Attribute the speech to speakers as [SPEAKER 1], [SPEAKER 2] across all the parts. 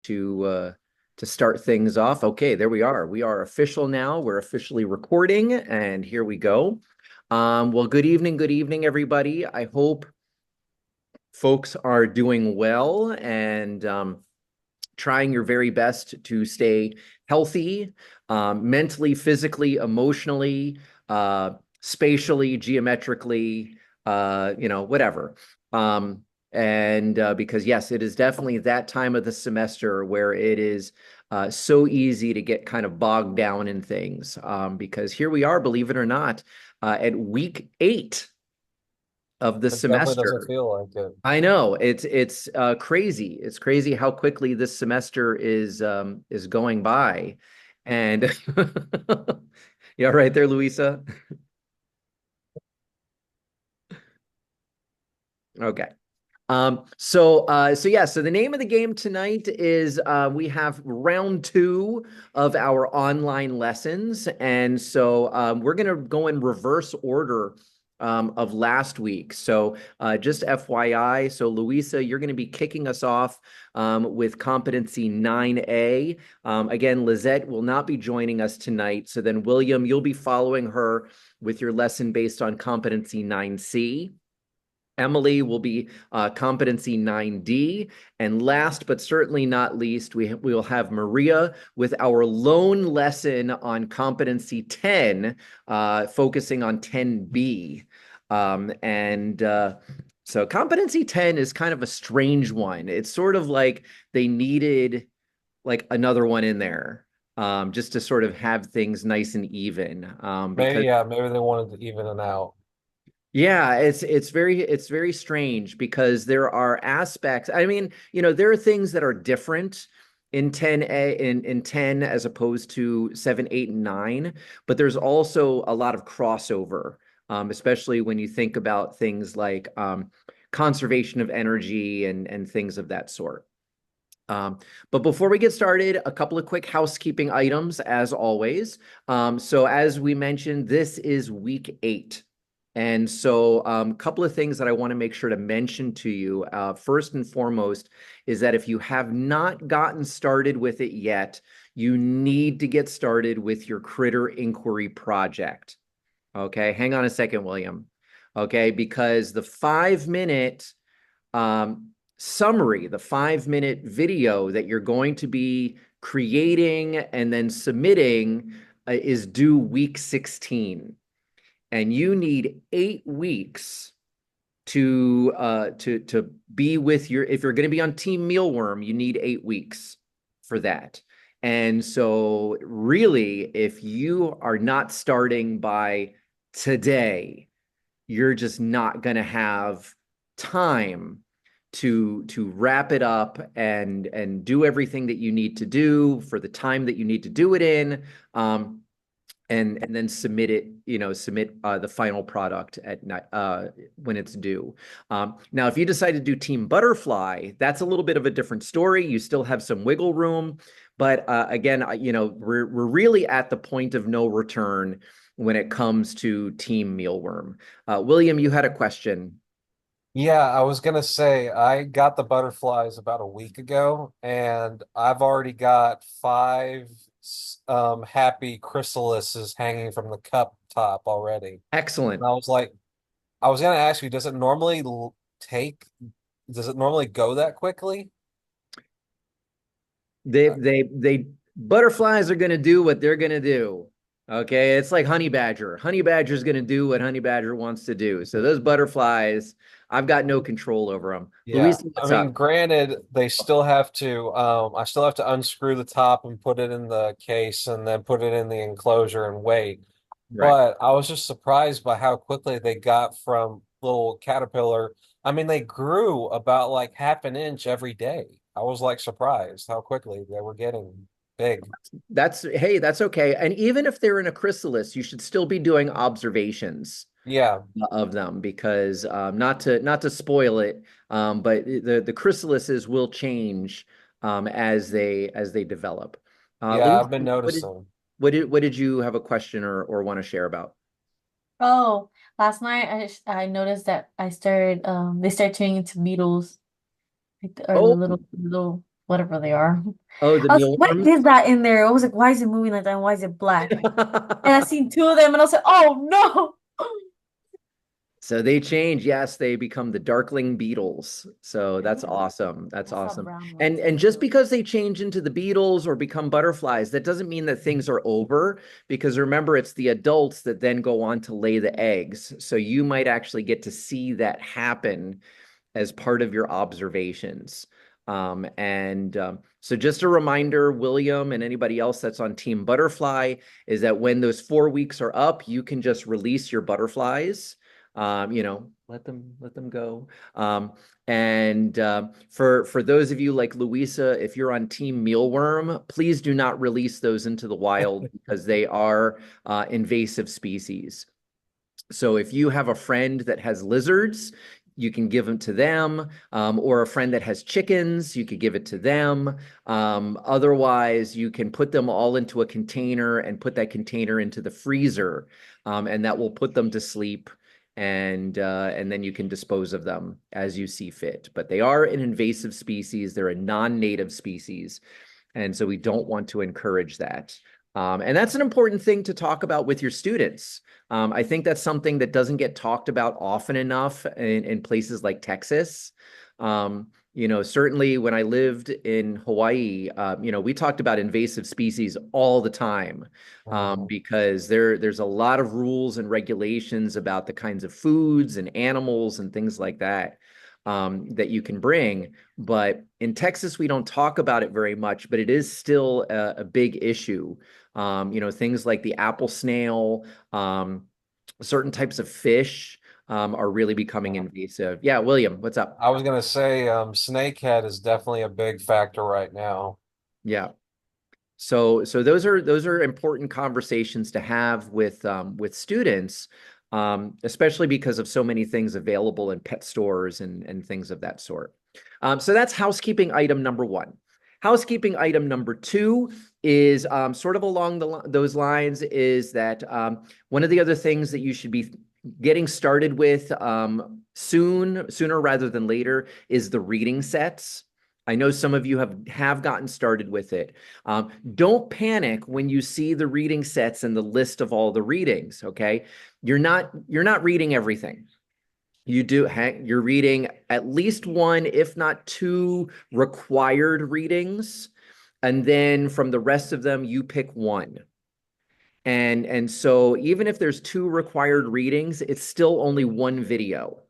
[SPEAKER 1] to start things off. Okay, there we are. We are official now. We're officially recording, and here we go. Well, good evening, everybody. I hope folks are doing well and trying your very best to stay healthy, mentally, physically, emotionally, spatially, geometrically, whatever. Um, and because, yes, it is definitely that time of the semester where it is so easy to get kind of bogged down in things. Because here we are, believe it or not, at week 8 of the
[SPEAKER 2] It definitely doesn't
[SPEAKER 1] semester.
[SPEAKER 2] feel like it.
[SPEAKER 1] I know it's crazy. It's crazy how quickly this semester is going by, and yeah, right there, Luisa. Okay. So yeah, so the name of the game tonight is we have round 2 of our online lessons. And so we're gonna go in reverse order of last week. So just FYI, so Luisa, you're gonna be kicking us off with competency 9A. Again, Lizette will not be joining us tonight. So then William, you'll be following her with your lesson based on competency 9C. Emily will be competency 9D. And last but certainly not least, we will have Maria with our lone lesson on competency 10, focusing on 10B. So competency 10 is kind of a strange one. It's sort of like they needed like another one in there, just to sort of have things nice and even,
[SPEAKER 2] Maybe,
[SPEAKER 1] because
[SPEAKER 2] yeah, maybe they wanted to even it out.
[SPEAKER 1] yeah, it's very strange because there are aspects. I mean, there are things that are different in 10A in 10 as opposed to 7, 8, and 9, but there's also a lot of crossover, especially when you think about things like conservation of energy and things of that sort. Um, but before we get started, a couple of quick housekeeping items, as always. So as we mentioned, this is week 8. And so a couple of things that I want to make sure to mention to you. First and foremost is that if you have not gotten started with it yet, you need to get started with your critter inquiry project. Okay, hang on a second, William. Okay, because the 5 minute summary, the 5 minute video that you're going to be creating and then submitting is due week 16. And you need 8 weeks to be with your, if you're going to be on Team Mealworm, you need 8 weeks for that. And so really, if you are not starting by today, you're just not going to have time to wrap it up and do everything that you need to do for the time that you need to do it in, and then submit it, submit the final product at night, when it's due. Now, if you decide to do Team Butterfly, that's a little bit of a different story. You still have some wiggle room, but again, we're really at the point of no return when it comes to Team Mealworm. William, you had a question.
[SPEAKER 2] Yeah, I was gonna say I got the butterflies about a week ago, and I've already got five happy chrysalises hanging from the cup top already. And
[SPEAKER 1] Excellent.
[SPEAKER 2] I was like, I was gonna ask you, take, does it normally go that quickly?
[SPEAKER 1] They butterflies are going to do what they're going to do. Okay, it's like honey badger. Honey badger is going to do what honey badger wants to do. So those butterflies, I've got no control over them.
[SPEAKER 2] Yeah,
[SPEAKER 1] Luisa,
[SPEAKER 2] I
[SPEAKER 1] what's
[SPEAKER 2] mean,
[SPEAKER 1] up?
[SPEAKER 2] granted, they still have to, I still have to unscrew the top and put it in the case and then put it in the enclosure and wait.
[SPEAKER 1] Right.
[SPEAKER 2] But I was just surprised by how quickly they got from little caterpillar. I mean, they grew about like half an inch every day. I was like surprised how quickly they were getting big.
[SPEAKER 1] That's hey, that's okay. And even if they're in a chrysalis, you should still be doing observations
[SPEAKER 2] Yeah,
[SPEAKER 1] of them because not to spoil it, but the chrysalises will change as they develop.
[SPEAKER 2] yeah,
[SPEAKER 1] Luis,
[SPEAKER 2] I've been
[SPEAKER 1] what did
[SPEAKER 2] noticing.
[SPEAKER 1] what did you have a question or want to share about?
[SPEAKER 3] Oh, last night I noticed that I started they start turning into beetles, like or the
[SPEAKER 1] Oh,
[SPEAKER 3] little. whatever they are.
[SPEAKER 1] Oh, the
[SPEAKER 3] I was like, what
[SPEAKER 1] mealworms.
[SPEAKER 3] is that in there? I was like, why is it moving like that? And why is it black? And I seen two of them and I was like, oh no.
[SPEAKER 1] So they change. Yes, they become the darkling beetles. So that's
[SPEAKER 3] Yeah.
[SPEAKER 1] awesome. That's
[SPEAKER 3] I saw
[SPEAKER 1] awesome.
[SPEAKER 3] brown
[SPEAKER 1] And
[SPEAKER 3] ones
[SPEAKER 1] and
[SPEAKER 3] too.
[SPEAKER 1] just because they change into the beetles or become butterflies, that doesn't mean that things are over, because remember, it's the adults that then go on to lay the eggs. So you might actually get to see that happen as part of your observations. So just a reminder, William and anybody else that's on Team Butterfly, is that when those 4 weeks are up, you can just release your butterflies. Let them go. For those of you like Louisa, if you're on Team Mealworm, please do not release those into the wild because they are invasive species. So if you have a friend that has lizards, you can give them to them, or a friend that has chickens, you could give it to them. Otherwise, you can put them all into a container and put that container into the freezer, and that will put them to sleep. And then you can dispose of them as you see fit. But they are an invasive species. They're a non-native species. And so we don't want to encourage that. And that's an important thing to talk about with your students. I think that's something that doesn't get talked about often enough in places like Texas. Certainly when I lived in Hawaii, we talked about invasive species all the time,
[SPEAKER 2] Mhm.
[SPEAKER 1] because there's a lot of rules and regulations about the kinds of foods and animals and things like that, that you can bring. But in Texas, we don't talk about it very much, but it is still a big issue. Things like the apple snail, certain types of fish, are really becoming
[SPEAKER 2] Yeah.
[SPEAKER 1] invasive. Yeah, William, what's up?
[SPEAKER 2] I was gonna say, snakehead is definitely a big factor right now.
[SPEAKER 1] Yeah. So those are important conversations to have with students, especially because of so many things available in pet stores and things of that sort. So that's housekeeping item number one. Housekeeping item number two is, sort of along those lines, is that, one of the other things that you should be getting started with, sooner rather than later, is the reading sets. I know some of you have gotten started with it. Don't panic when you see the reading sets and the list of all the readings. Okay, you're not reading everything. You're reading at least one, if not two, required readings, and then from the rest of them, you pick one. And so even if there's two required readings, it's still only one video.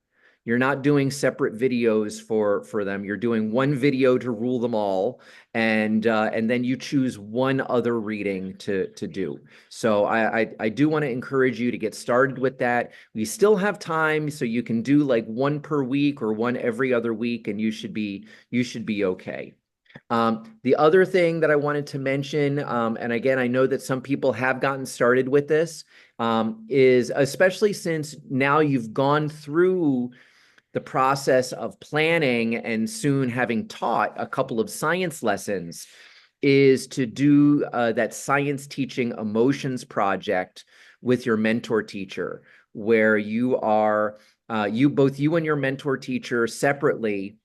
[SPEAKER 1] You're not doing separate videos for them. You're doing one video to rule them all, and then you choose one other reading to do. So I do want to encourage you to get started with that. We still have time, so you can do like one per week or one every other week, and you should be okay. The other thing that I wanted to mention, and again, I know that some people have gotten started with this, is especially since now you've gone through the process of planning and soon having taught a couple of science lessons, is to do that science teaching emotions project with your mentor teacher, where both you and your mentor teacher separately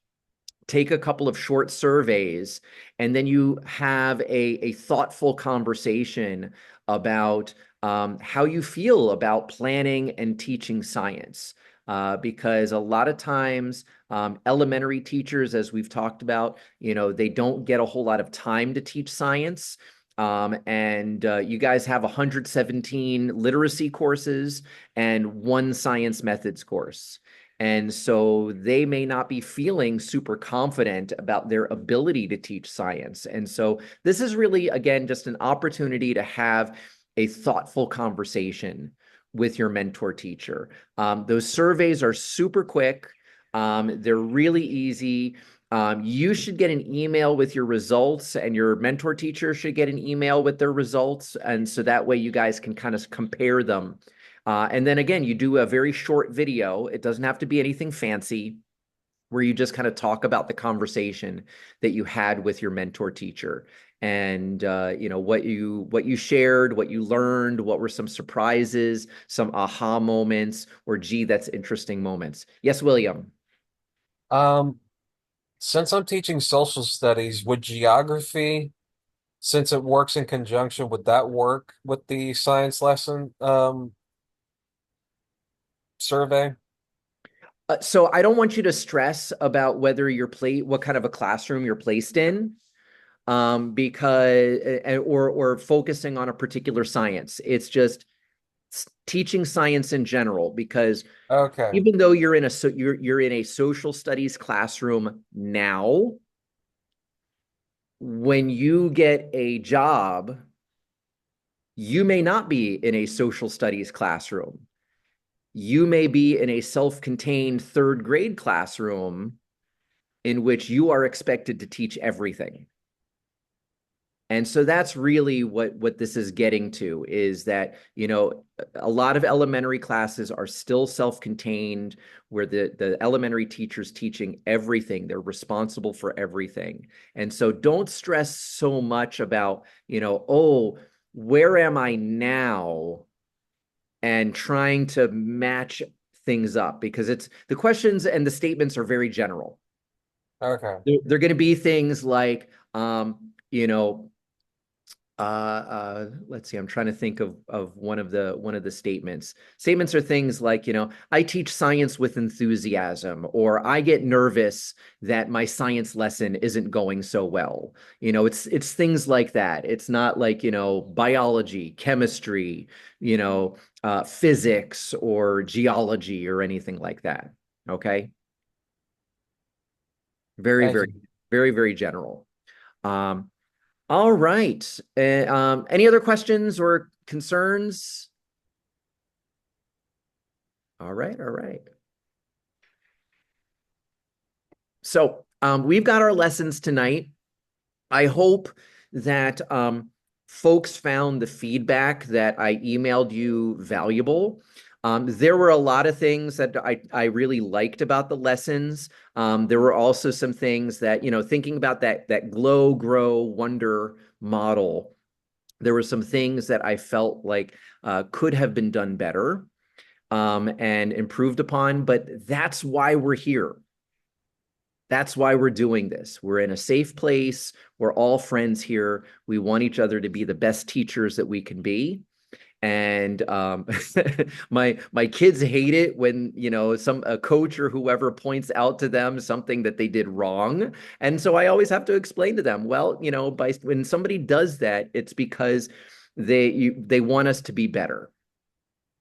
[SPEAKER 1] take a couple of short surveys, and then you have a thoughtful conversation about, how you feel about planning and teaching science. Because a lot of times, elementary teachers, as we've talked about, they don't get a whole lot of time to teach science. And you guys have 117 literacy courses and one science methods course. And so they may not be feeling super confident about their ability to teach science. And so this is really, again, just an opportunity to have a thoughtful conversation with your mentor teacher. Those surveys are super quick. They're really easy. You should get an email with your results, and your mentor teacher should get an email with their results. And so that way you guys can kind of compare them. And then again, you do a very short video. It doesn't have to be anything fancy, where you just kind of talk about the conversation that you had with your mentor teacher, and what you shared, what you learned, what were some surprises, some aha moments, or gee, that's interesting moments. Yes, William.
[SPEAKER 2] Um, Since I'm teaching social studies, would geography, since it works in conjunction, would that work with the science lesson survey?
[SPEAKER 1] So I don't want you to stress about whether what kind of a classroom you're placed in, because or focusing on a particular science. It's just teaching science in general, because
[SPEAKER 2] Okay.
[SPEAKER 1] even though you're in a social studies classroom now, when you get a job, you may not be in a social studies classroom. You may be in a self-contained third grade classroom in which you are expected to teach everything. And so that's really what this is getting to, is that, a lot of elementary classes are still self-contained, where the elementary teacher's teaching everything. They're responsible for everything. And so don't stress so much about, oh, where am I now? And trying to match things up, because it's the questions and the statements are very general.
[SPEAKER 2] Okay.
[SPEAKER 1] They're going to be things like, you know, let's see, I'm trying to think of one of the statements. Statements are things like, I teach science with enthusiasm, or I get nervous that my science lesson isn't going so well. It's things like that. It's not like, biology, chemistry, physics or geology or anything like that. Okay. Very,
[SPEAKER 2] Thank
[SPEAKER 1] very,
[SPEAKER 2] you.
[SPEAKER 1] very, very general. All right. Any other questions or concerns? All right. All right. So we've got our lessons tonight. I hope that folks found the feedback that I emailed you valuable. There were a lot of things that I really liked about the lessons. There were also some things that, thinking about that glow, grow, wonder model, there were some things that I felt like could have been done better, and improved upon, but that's why we're here. That's why we're doing this. We're in a safe place. We're all friends here. We want each other to be the best teachers that we can be. And my kids hate it when, a coach or whoever points out to them something that they did wrong. And so I always have to explain to them, well, when somebody does that, it's because they want us to be better.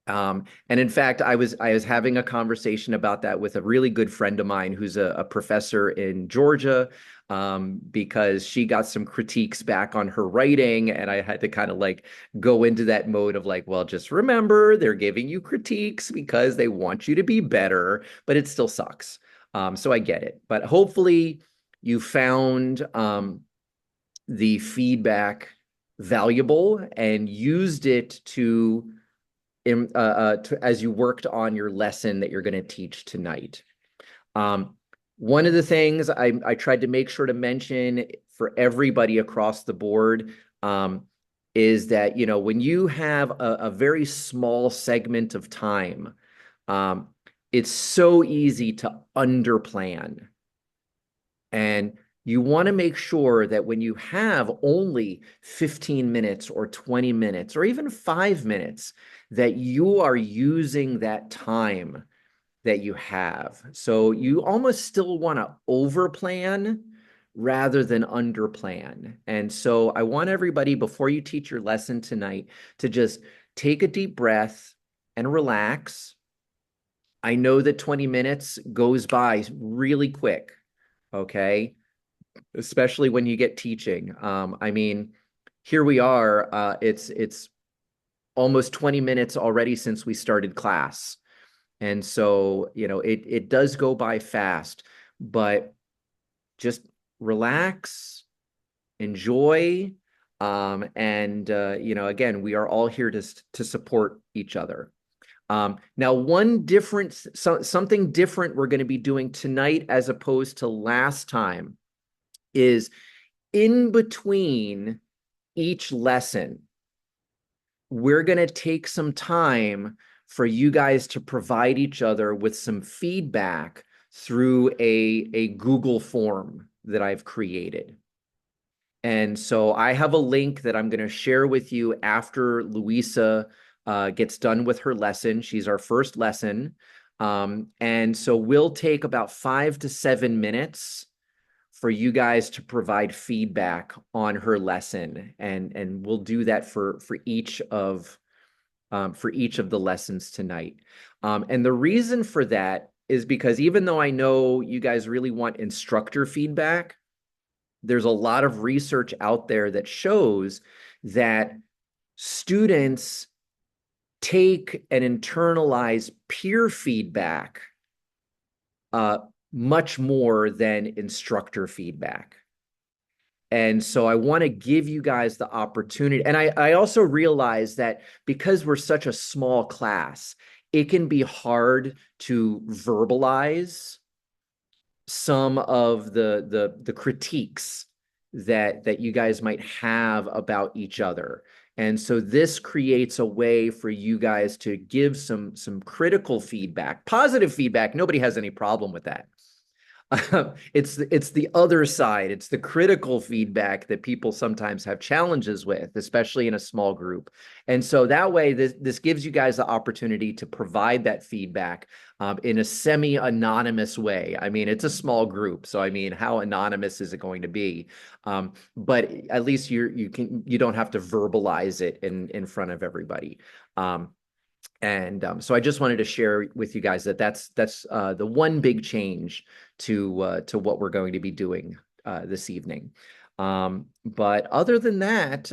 [SPEAKER 1] And in fact, I was having a conversation about that with a really good friend of mine who's a professor in Georgia, because she got some critiques back on her writing, and I had to kind of like go into that mode of like, well, just remember they're giving you critiques because they want you to be better, but it still sucks. So I get it, but hopefully you found the feedback valuable and used it as you worked on your lesson that you're going to teach tonight. Um, One of the things I tried to make sure to mention for everybody across the board, is that, when you have a very small segment of time, um, it's so easy to underplan. And you want to make sure that when you have only 15 minutes or 20 minutes or even 5 minutes, that you are using that time that you have. So you almost still want to overplan rather than underplan. And so I want everybody, before you teach your lesson tonight, to just take a deep breath and relax. I know that 20 minutes goes by really quick, okay? Especially when you get teaching. I mean, here we are. It's almost 20 minutes already since we started class. And so, it does go by fast, but just relax, enjoy, and again, we are all here to support each other. Now, something different we're going to be doing tonight as opposed to last time is, in between each lesson, we're going to take some time for you guys to provide each other with some feedback through a Google form that I've created. And so I have a link that I'm going to share with you after Louisa gets done with her lesson. She's our first lesson. And so we'll take about 5 to 7 minutes for you guys to provide feedback on her lesson. And we'll do that for each of the lessons tonight. And the reason for that is because even though I know you guys really want instructor feedback, there's a lot of research out there that shows that students take and internalize peer feedback much more than instructor feedback. And so I want to give you guys the opportunity. And I also realize that because we're such a small class, it can be hard to verbalize some of the critiques that you guys might have about each other. And so this creates a way for you guys to give some critical feedback, positive feedback. Nobody has any problem with that. It's the other side. It's the critical feedback that people sometimes have challenges with, especially in a small group. And so that way, this gives you guys the opportunity to provide that feedback in a semi-anonymous way. I mean, it's a small group, so I mean, how anonymous is it going to be? But at least you don't have to verbalize it in front of everybody. So I just wanted to share with you guys that that's the one big change to what we're going to be doing this evening. But other than that,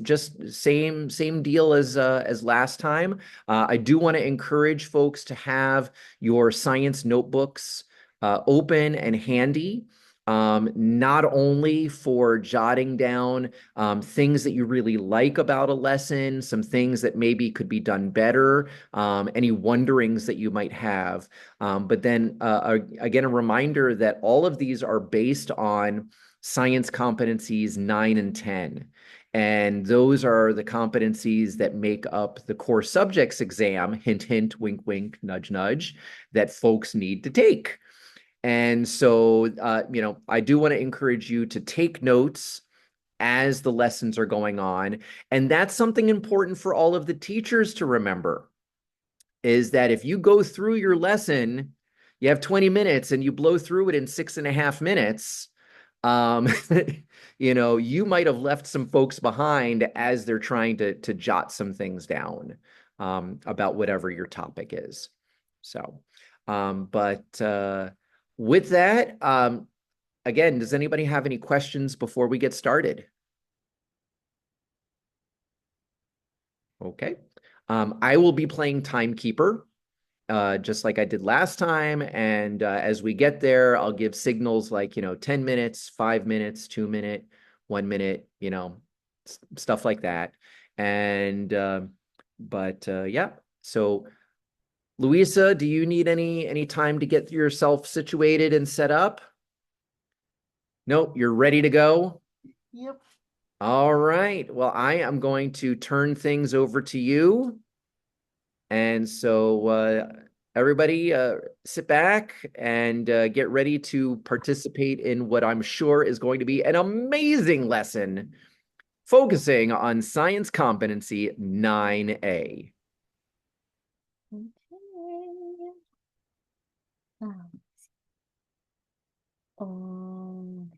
[SPEAKER 1] just same deal as last time. I do want to encourage folks to have your science notebooks open and handy. Not only for jotting down things that you really like about a lesson, some things that maybe could be done better, any wonderings that you might have. But then again, a reminder that all of these are based on science competencies 9 and 10. And those are the competencies that make up the core subjects exam, hint, hint, wink, wink, nudge, nudge, that folks need to take. And so, I do want to encourage you to take notes as the lessons are going on. And that's something important for all of the teachers to remember, is that if you go through your lesson, you have 20 minutes and you blow through it in 6.5 minutes, um, you might have left some folks behind as they're trying to jot some things down about whatever your topic is. So, but with that, again, does anybody have any questions before we get started? Okay. I will be playing timekeeper, just like I did last time. And as we get there, I'll give signals like, 10 minutes, 5 minutes, 2 minute, 1 minute, stuff like that. And, yeah. So Louisa, do you need any time to get yourself situated and set up? Nope, you're ready to go?
[SPEAKER 3] Yep.
[SPEAKER 1] All right. Well, I am going to turn things over to you. And so everybody sit back and get ready to participate in what I'm sure is going to be an amazing lesson focusing on science competency 9A.
[SPEAKER 3] Okay. Um,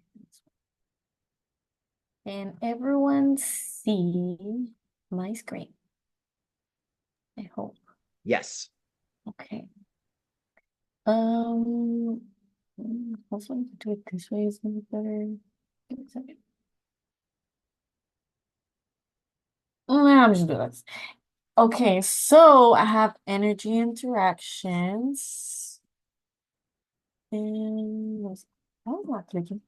[SPEAKER 3] can everyone see my screen? I hope.
[SPEAKER 1] Yes.
[SPEAKER 3] Okay. Hopefully do it this way is gonna be better. Give me a second. I'm just doing this. Okay, so I have energy interactions. And I'm not clicking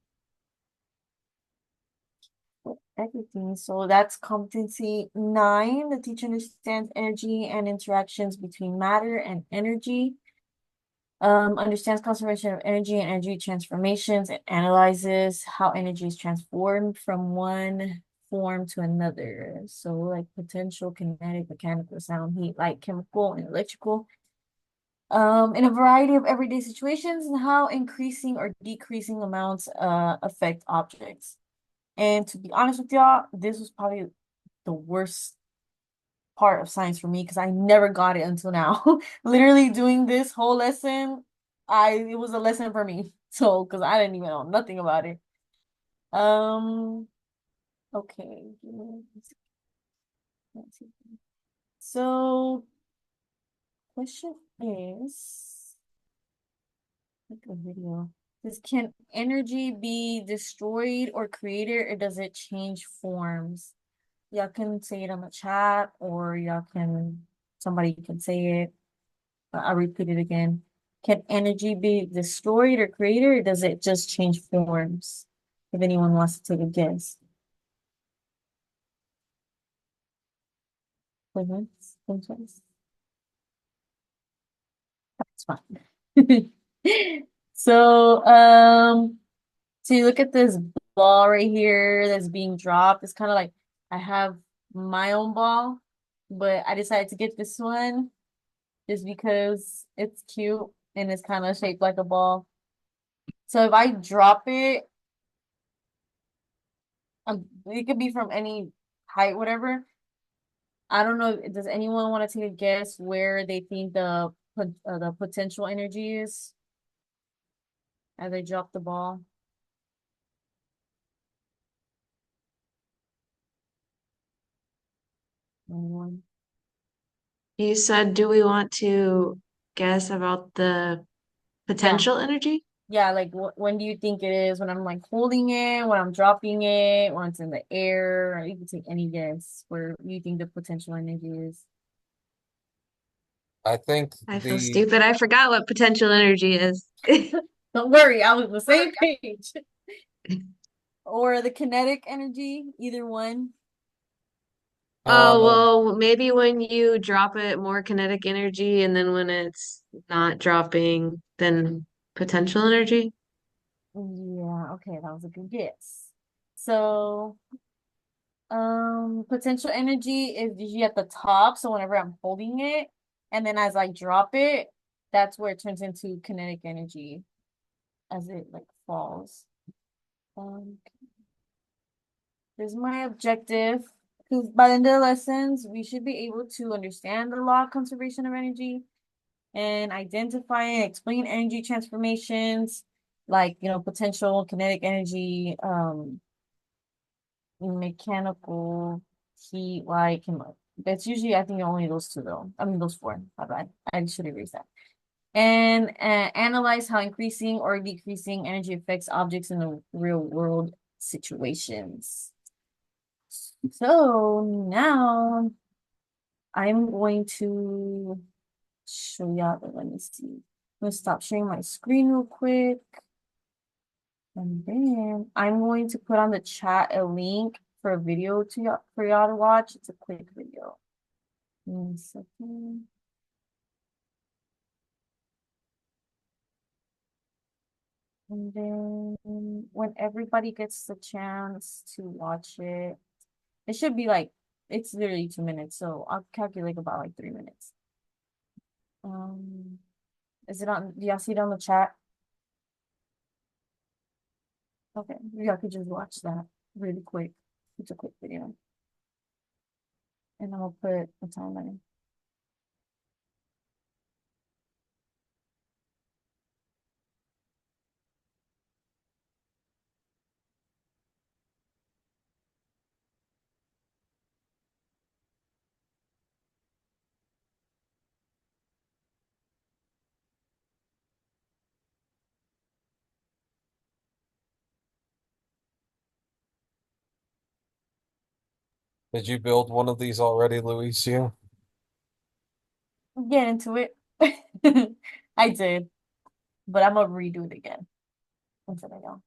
[SPEAKER 3] everything. So that's competency 9. The teacher understands energy and interactions between matter and energy. Understands conservation of energy and energy transformations, and analyzes how energy is transformed from one form to another. So like potential, kinetic, mechanical, sound, heat, light, chemical, and electrical. In a variety of everyday situations and how increasing or decreasing amounts affect objects. And to be honest with y'all, this was probably the worst part of science for me because I never got it until now. Literally doing this whole lesson, it was a lesson for me. So, because I didn't even know nothing about it. Um, okay. Let's see. So, question is, like a video. Can energy be destroyed or created, or does it change forms? Y'all can say it on the chat, or somebody can say it. I'll repeat it again. Can energy be destroyed or created, or does it just change forms? If anyone wants to take a guess. Questions? Questions? That's fine. So, so you look at this ball right here that's being dropped. It's kind of like I have my own ball, but I decided to get this one just because it's cute and it's kind of shaped like a ball. So if I drop it, it could be from any height, whatever. I don't know. Does anyone want to take a guess where they think the potential energy is as they drop the ball? Anyone?
[SPEAKER 4] You said, do we want to guess about the
[SPEAKER 3] Yeah.
[SPEAKER 4] potential energy?
[SPEAKER 3] Yeah, like when do you think it is? When I'm like holding it, when I'm dropping it, when it's in the air, or you can take any guess where you think the potential energy is.
[SPEAKER 2] I think
[SPEAKER 4] I feel
[SPEAKER 2] the
[SPEAKER 4] stupid. I forgot what potential energy is.
[SPEAKER 3] Don't worry, I was on the same page. Or the kinetic energy, either one.
[SPEAKER 4] Oh,
[SPEAKER 2] um
[SPEAKER 4] well, maybe when you drop it, more kinetic energy, and then when it's not dropping, then potential energy.
[SPEAKER 3] Yeah, okay, that was a good guess. So, potential energy is usually at the top, so whenever I'm holding it, and then as I drop it, that's where it turns into kinetic energy as it like falls. Um, Here's my objective. Because by the end of the lessons, we should be able to understand the law of conservation of energy and identify and explain energy transformations, like potential kinetic energy, mechanical, heat, light, that's usually I think only those two though. I mean those four. My bad. I should erase that. And analyze how increasing or decreasing energy affects objects in the real world situations. So now I'm going to show y'all let me see. I'm gonna stop sharing my screen real quick. And then I'm going to put on the chat a link for a video to y'all for y'all to watch. It's a quick video. 1 second. And then when everybody gets the chance to watch it, it should be like it's literally 2 minutes, so I'll calculate about like 3 minutes. Um, is it on? Do y'all see it on the chat? Okay, y'all could just watch that really quick. It's a quick video, and I'll put a timer.
[SPEAKER 2] did you build one of these already, Luisio?
[SPEAKER 3] Get into it. I did, but I'm gonna redo it again until I know.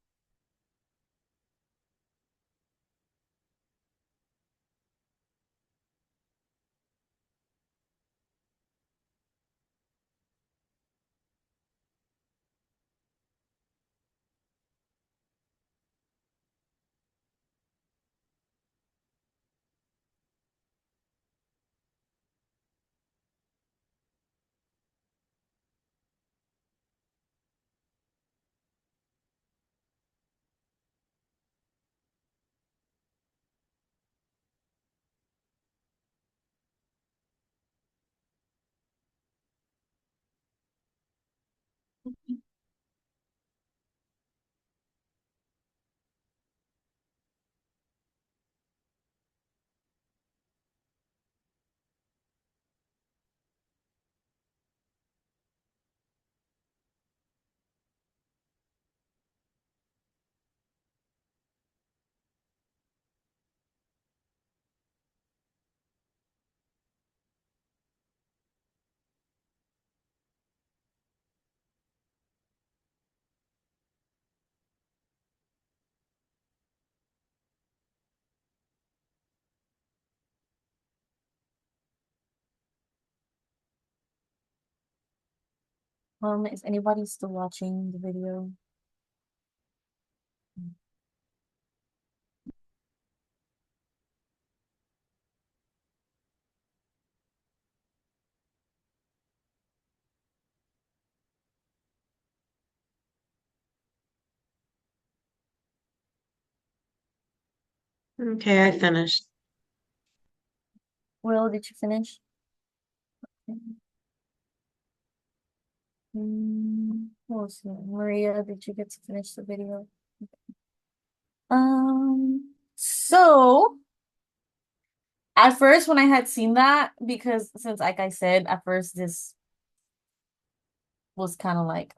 [SPEAKER 3] Is anybody still watching the video?
[SPEAKER 4] Okay, I finished.
[SPEAKER 3] Will, did you finish? What was it? Maria, did you get to finish the video? So at first when I had seen that, because since like I said, at first this was kind of like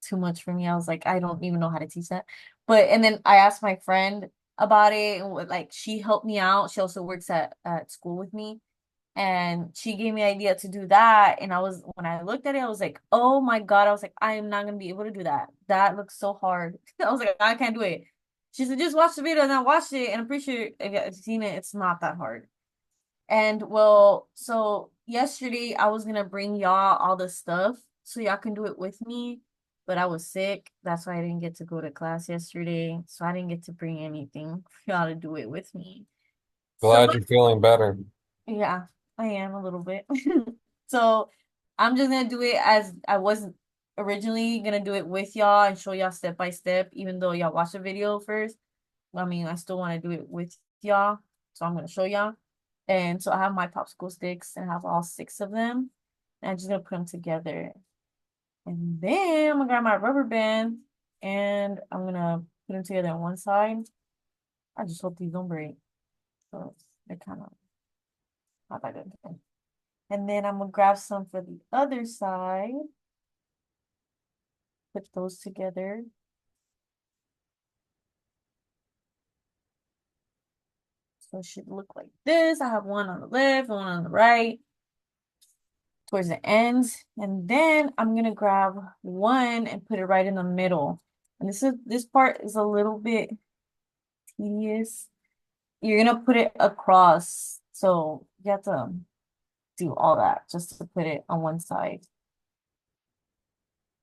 [SPEAKER 3] too much for me. I was like, I don't even know how to teach that. But and then I asked my friend about it and like she helped me out. She also works at school with me. And she gave me the idea to do that. And I was when I looked at it, I was like, oh my God. I was like, I am not gonna be able to do that. That looks so hard. I was like, I can't do it. She said, just watch the video and I watched it. And I'm pretty sure if you've seen it, it's not that hard. And well, so yesterday I was gonna bring y'all all the stuff so y'all can do it with me, but I was sick. That's why I didn't get to go to class yesterday. So I didn't get to bring anything for y'all to do it with me. So
[SPEAKER 2] Glad you're feeling better.
[SPEAKER 3] yeah, I am a little bit. So I'm just gonna do it as I wasn't originally gonna do it with y'all and show y'all step by step, even though y'all watch the video first. I mean, I still want to do it with y'all, so I'm gonna show y'all. And so I have my popsicle sticks and I have all six of them. And I'm just gonna put them together. And then I'm gonna grab my rubber band and I'm gonna put them together on one side. I just hope these don't break. So they're kind of not that good. And then I'm gonna grab some for the other side. Put those together. So it should look like this. I have one on the left, one on the right, towards the ends. And then I'm gonna grab one and put it right in the middle. And this part is a little bit tedious. You're gonna put it across. So you have to do all that just to put it on one side.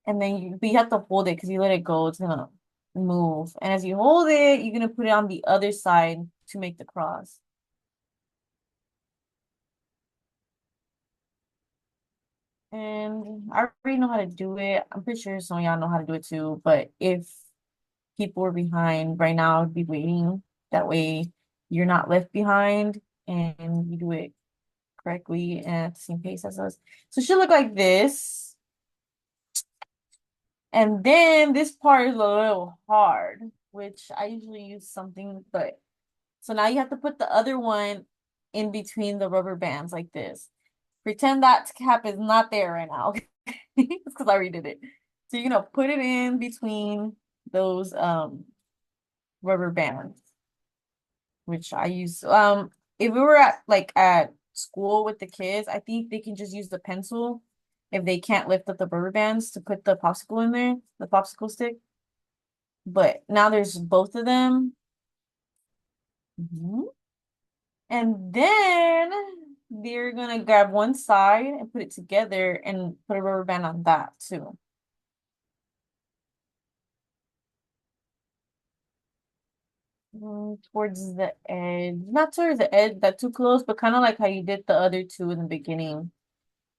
[SPEAKER 3] And then but you have to hold it because you let it go, it's gonna move. And as you hold it, you're gonna put it on the other side to make the cross. And I already know how to do it. I'm pretty sure some of y'all know how to do it too. But if people are behind right now, I'd be waiting. That way you're not left behind and you do it correctly and at the same pace as us. So it should look like this. And then this part is a little hard, which I usually use something, but so now you have to put the other one in between the rubber bands like this. Pretend that cap is not there right now. It's because I redid it. So you're gonna put it in between those rubber bands, which I use. If we were at school with the kids, I think they can just use the pencil if they can't lift up the rubber bands to put the popsicle in there, the popsicle stick. But now there's both of them. Mhm. And then they're gonna grab one side and put it together and put a rubber band on that too. Towards the edge, not towards the edge, that too close, but kind of like how you did the other two in the beginning.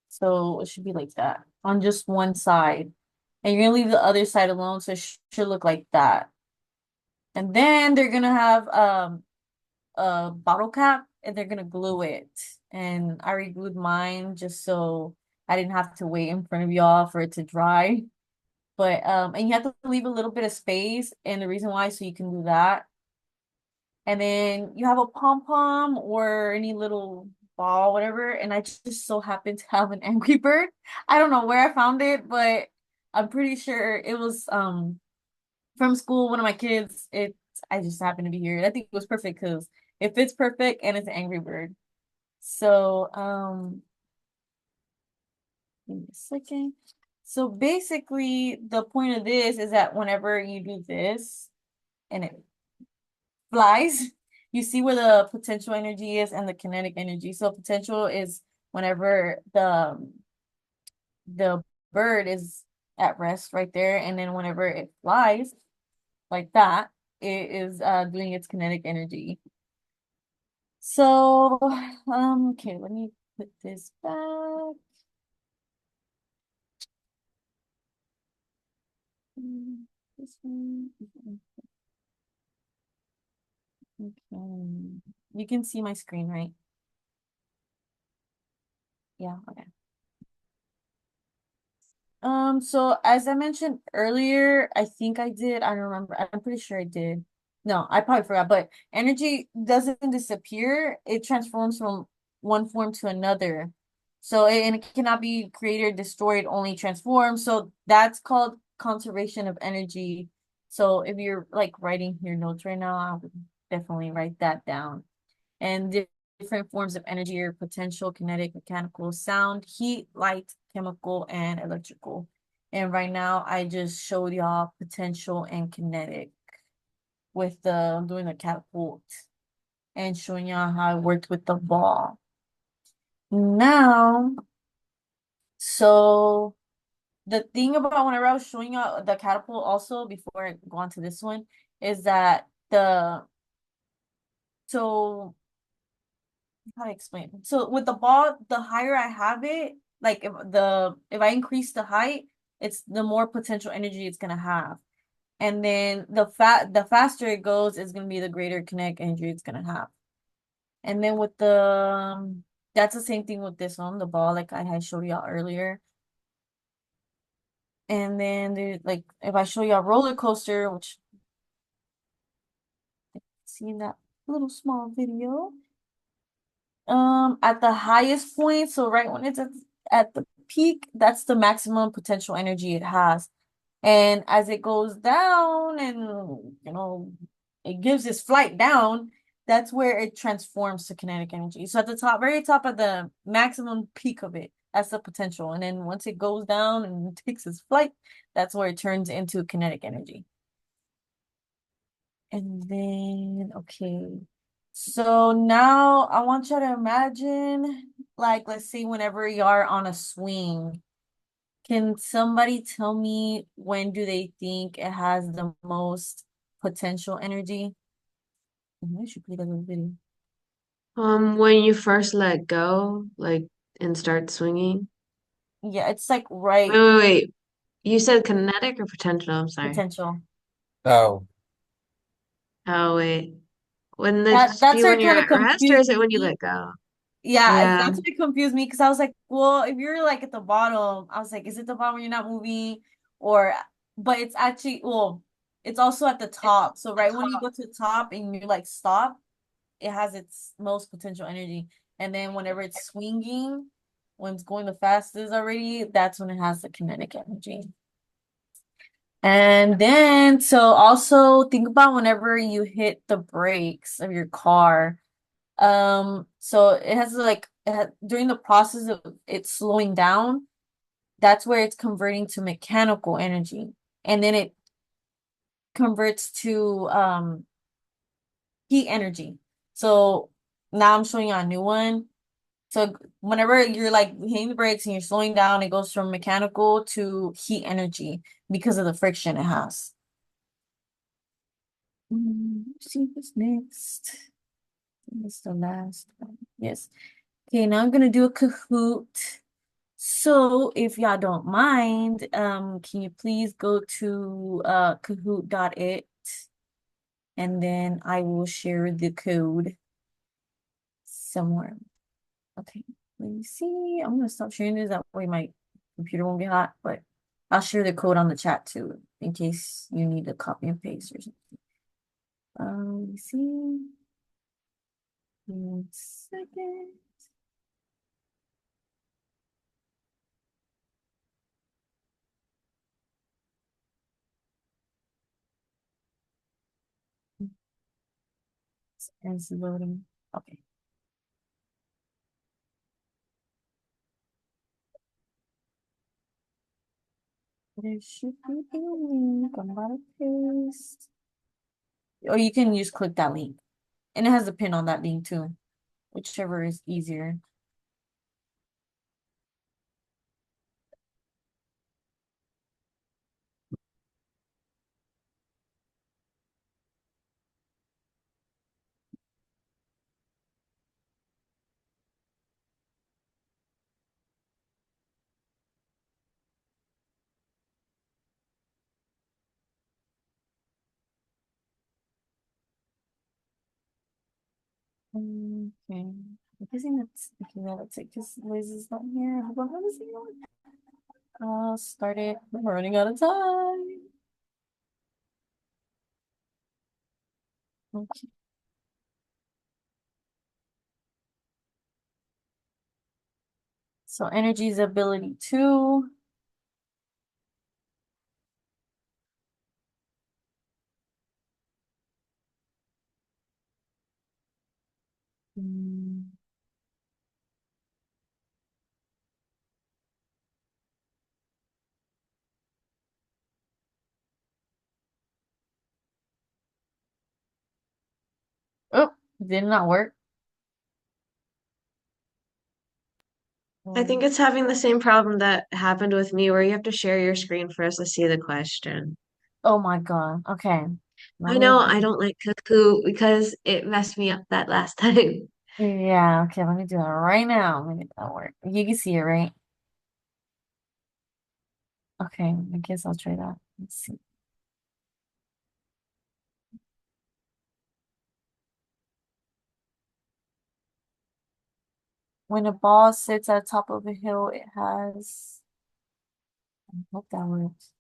[SPEAKER 3] So it should be like that on just one side. And you're gonna leave the other side alone, so it should look like that. And then they're gonna have a bottle cap and they're gonna glue it. And I already glued mine just so I didn't have to wait in front of y'all for it to dry. But and you have to leave a little bit of space, and the reason why, so you can do that. And then you have a pom-pom or any little ball, whatever, and I just so happen to have an Angry Bird. I don't know where I found it, but I'm pretty sure it was from school, one of my kids. I just happened to be here. I think it was perfect because it fits perfect and it's an Angry Bird. So give me a second. So basically the point of this is that whenever you do this and it flies, you see where the potential energy is and the kinetic energy. So potential is whenever the bird is at rest right there, and then whenever it flies like that, it is doing its kinetic energy. So okay, let me put this back. This one. Okay. You can see my screen, right? Yeah, okay. So as I mentioned earlier, I think I did, I don't remember, I'm pretty sure I did. No, I probably forgot, but energy doesn't disappear, it transforms from one form to another. So and it cannot be created, destroyed, only transformed. So that's called conservation of energy. So if you're like writing your notes right now, I would definitely write that down. And different forms of energy are potential, kinetic, mechanical, sound, heat, light, chemical, and electrical. And right now, I just showed y'all potential and kinetic with the doing the catapult and showing y'all how it worked with the ball. Now, so the thing about whenever I was showing y'all the catapult also before I go on to this one is that so how to explain. So with the ball, the higher I have it, like if I increase the height, it's the more potential energy it's gonna have. And then the faster it goes, it's gonna be the greater kinetic energy it's gonna have. And then with the that's the same thing with this one, the ball, like I had showed y'all earlier. And then there's like if I show y'all roller coaster, which see in that little small video. At the highest point, so right when it's at the peak, that's the maximum potential energy it has. And as it goes down and it gives its flight down, that's where it transforms to kinetic energy. So at the top, very top of the maximum peak of it, that's the potential. And then once it goes down and takes its flight, that's where it turns into kinetic energy. And then, okay. So now I want you to imagine, like, let's say whenever you are on a swing, can somebody tell me when do they think it has the most potential energy? I should play that little video.
[SPEAKER 4] When you first let go, like, and start swinging.
[SPEAKER 3] Yeah, it's like
[SPEAKER 4] Wait,
[SPEAKER 3] right
[SPEAKER 4] wait, wait. You said kinetic or potential? I'm sorry.
[SPEAKER 3] potential.
[SPEAKER 2] Oh,
[SPEAKER 4] Oh, wait. Wouldn't this
[SPEAKER 3] That's
[SPEAKER 4] be
[SPEAKER 3] where
[SPEAKER 4] when
[SPEAKER 3] it
[SPEAKER 4] you're
[SPEAKER 3] kind of
[SPEAKER 4] at rest or
[SPEAKER 3] confused
[SPEAKER 4] is it when you
[SPEAKER 3] me.
[SPEAKER 4] let go?
[SPEAKER 3] Yeah,
[SPEAKER 4] Yeah.
[SPEAKER 3] that's what confused me because I was like, well, if you're like at the bottom, I was like, is it the bottom when you're not moving? Or, but it's actually, well, it's also at the top. So right when you go to the top and you like stop, it has its most potential energy. And then whenever it's swinging, when it's going the fastest already, that's when it has the kinetic energy. And then, so also think about whenever you hit the brakes of your car. So it has like during the process of it slowing down, that's where it's converting to mechanical energy. And then it converts to heat energy. So now I'm showing you a new one. So whenever you're like hitting the brakes and you're slowing down, it goes from mechanical to heat energy because of the friction it has. Let's see what's next. This is the last one. Yes. Okay, now I'm gonna do a Kahoot. So if y'all don't mind, can you please go to kahoot.it and then I will share the code somewhere. Okay, let me see. I'm gonna stop sharing this. That way my computer won't get hot, but I'll share the code on the chat too, in case you need to copy and paste or something. Let me see. 1 second. It's loading. Okay. There should be a link. I'm about to paste. Or you can just click that link. And it has a pin on that link too. Whichever is easier. Okay. I'm guessing that's okay, yeah, that's it because Liz is not here. Hold on, let me see one. I'll start it. We're running out of time. Okay. So energy is ability 2. Mm. Oh, did not work.
[SPEAKER 4] I think it's having the same problem that happened with me, where you have to share your screen for us to see the question.
[SPEAKER 3] Oh my God. Okay. Let
[SPEAKER 4] I
[SPEAKER 3] me
[SPEAKER 4] know I don't like Cuckoo because it messed me up that last time.
[SPEAKER 3] yeah, okay, let me do that right now. Let me get that work. You can see it, right? Okay, I guess I'll try that. Let's see. When a ball sits at the top of a hill, it has I hope that works.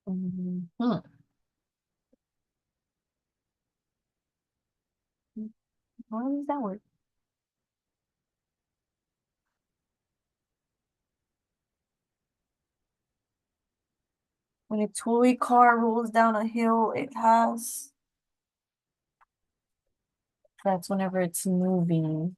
[SPEAKER 3] Hmm. How does that work? When a toy car rolls down a hill, it has. That's whenever it's moving.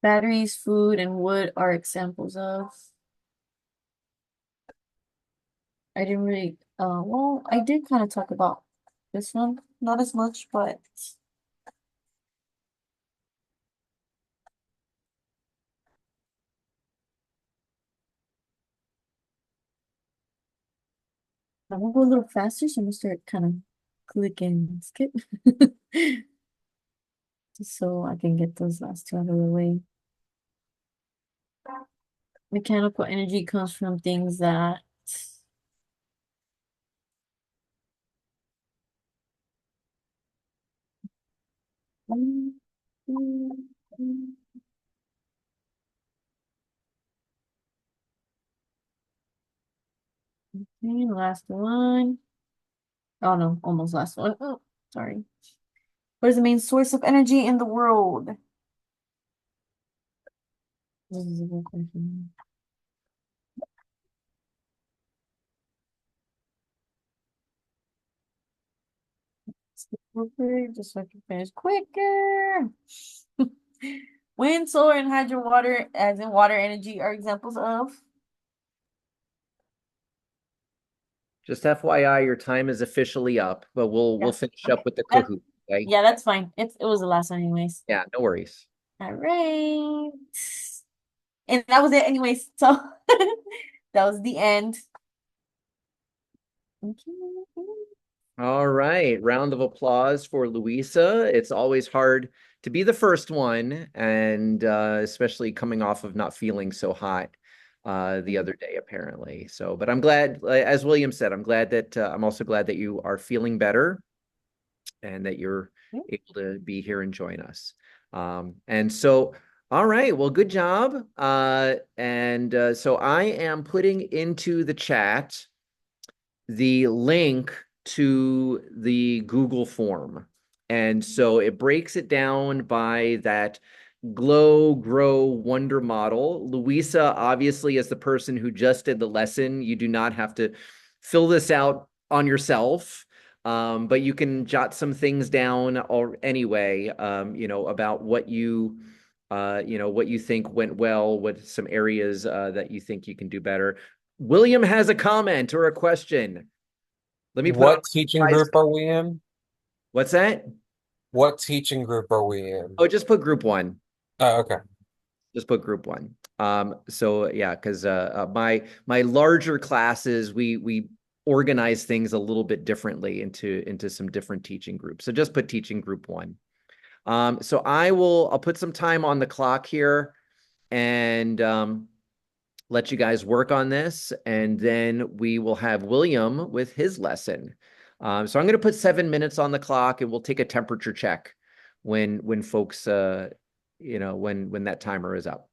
[SPEAKER 3] Batteries, food, and wood are examples of. I didn't really, well, I did kind of talk about this one, not as much, but I'm gonna go a little faster, so I'm gonna start kind of clicking skip. Just so I can get those last two out of the way. Mechanical energy comes from things that Okay, last one. Oh no, almost last one. Oh, sorry. What is the main source of energy in the world? This is a good question. Skip over just so I can finish quicker. Wind, solar, and hydro water, as in water energy, are examples of.
[SPEAKER 1] Just FYI, your time is officially up, but we'll
[SPEAKER 3] Yeah.
[SPEAKER 1] finish
[SPEAKER 3] Okay.
[SPEAKER 1] up with the
[SPEAKER 3] That,
[SPEAKER 1] Kahoot. Okay.
[SPEAKER 3] yeah, that's fine. It was the last one anyways.
[SPEAKER 1] Yeah, no worries.
[SPEAKER 3] All right. And that was it anyways. So that was the end. Okay.
[SPEAKER 1] All right, round of applause for Louisa. It's always hard to be the first one, and especially coming off of not feeling so hot the other day, apparently. So, but I'm glad, as William said, I'm also glad that you are feeling better and that you're able to be here and join us. And so, all right, well, good job. And so I am putting into the chat the link to the Google form. And so it breaks it down by that glow, grow, wonder model. Louisa, obviously, as the person who just did the lesson, you do not have to fill this out on yourself. But you can jot some things down or anyway, about what you think went well, what some areas that you think you can do better. William has a comment or a question. Let me put on
[SPEAKER 2] What teaching
[SPEAKER 1] my.
[SPEAKER 2] group are we in?
[SPEAKER 1] What's that?
[SPEAKER 2] What teaching group are we in?
[SPEAKER 1] Oh, just put group one.
[SPEAKER 2] Oh, okay.
[SPEAKER 1] Just put group one. So yeah, because my larger classes, we organize things a little bit differently into some different teaching groups. So just put teaching group one. So I'll put some time on the clock here and let you guys work on this, and then we will have William with his lesson. So I'm going to put 7 minutes on the clock, and we'll take a temperature check when folks, when that timer is up.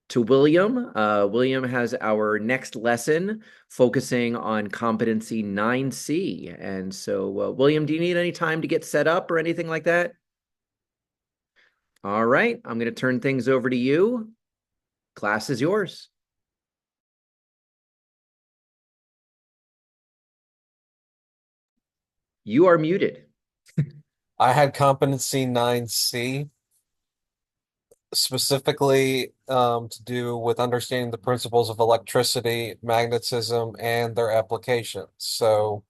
[SPEAKER 1] To William, William has our next lesson focusing on competency 9C. And so, William, do you need any time to get set up or anything like that? All right, I'm going to turn things over to you. Class is yours. You are muted.
[SPEAKER 2] I had competency 9C, specifically to do with understanding the principles of electricity, magnetism, and their applications. So,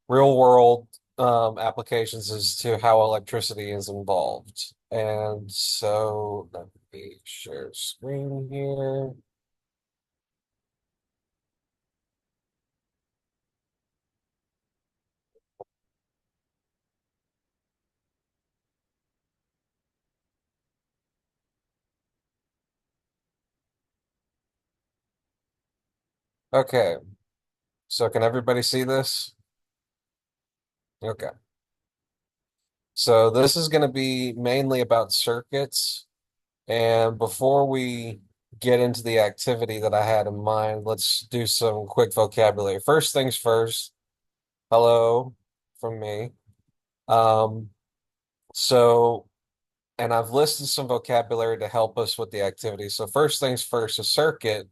[SPEAKER 2] real world applications as to how electricity is involved. And so, let me share screen here. Okay, so can everybody see this? Okay. So this is going to be mainly about circuits. And before we get into the activity that I had in mind, let's do some quick vocabulary. First things first, hello from me. Um, so, and I've listed some vocabulary to help us with the activity. So first things first, a circuit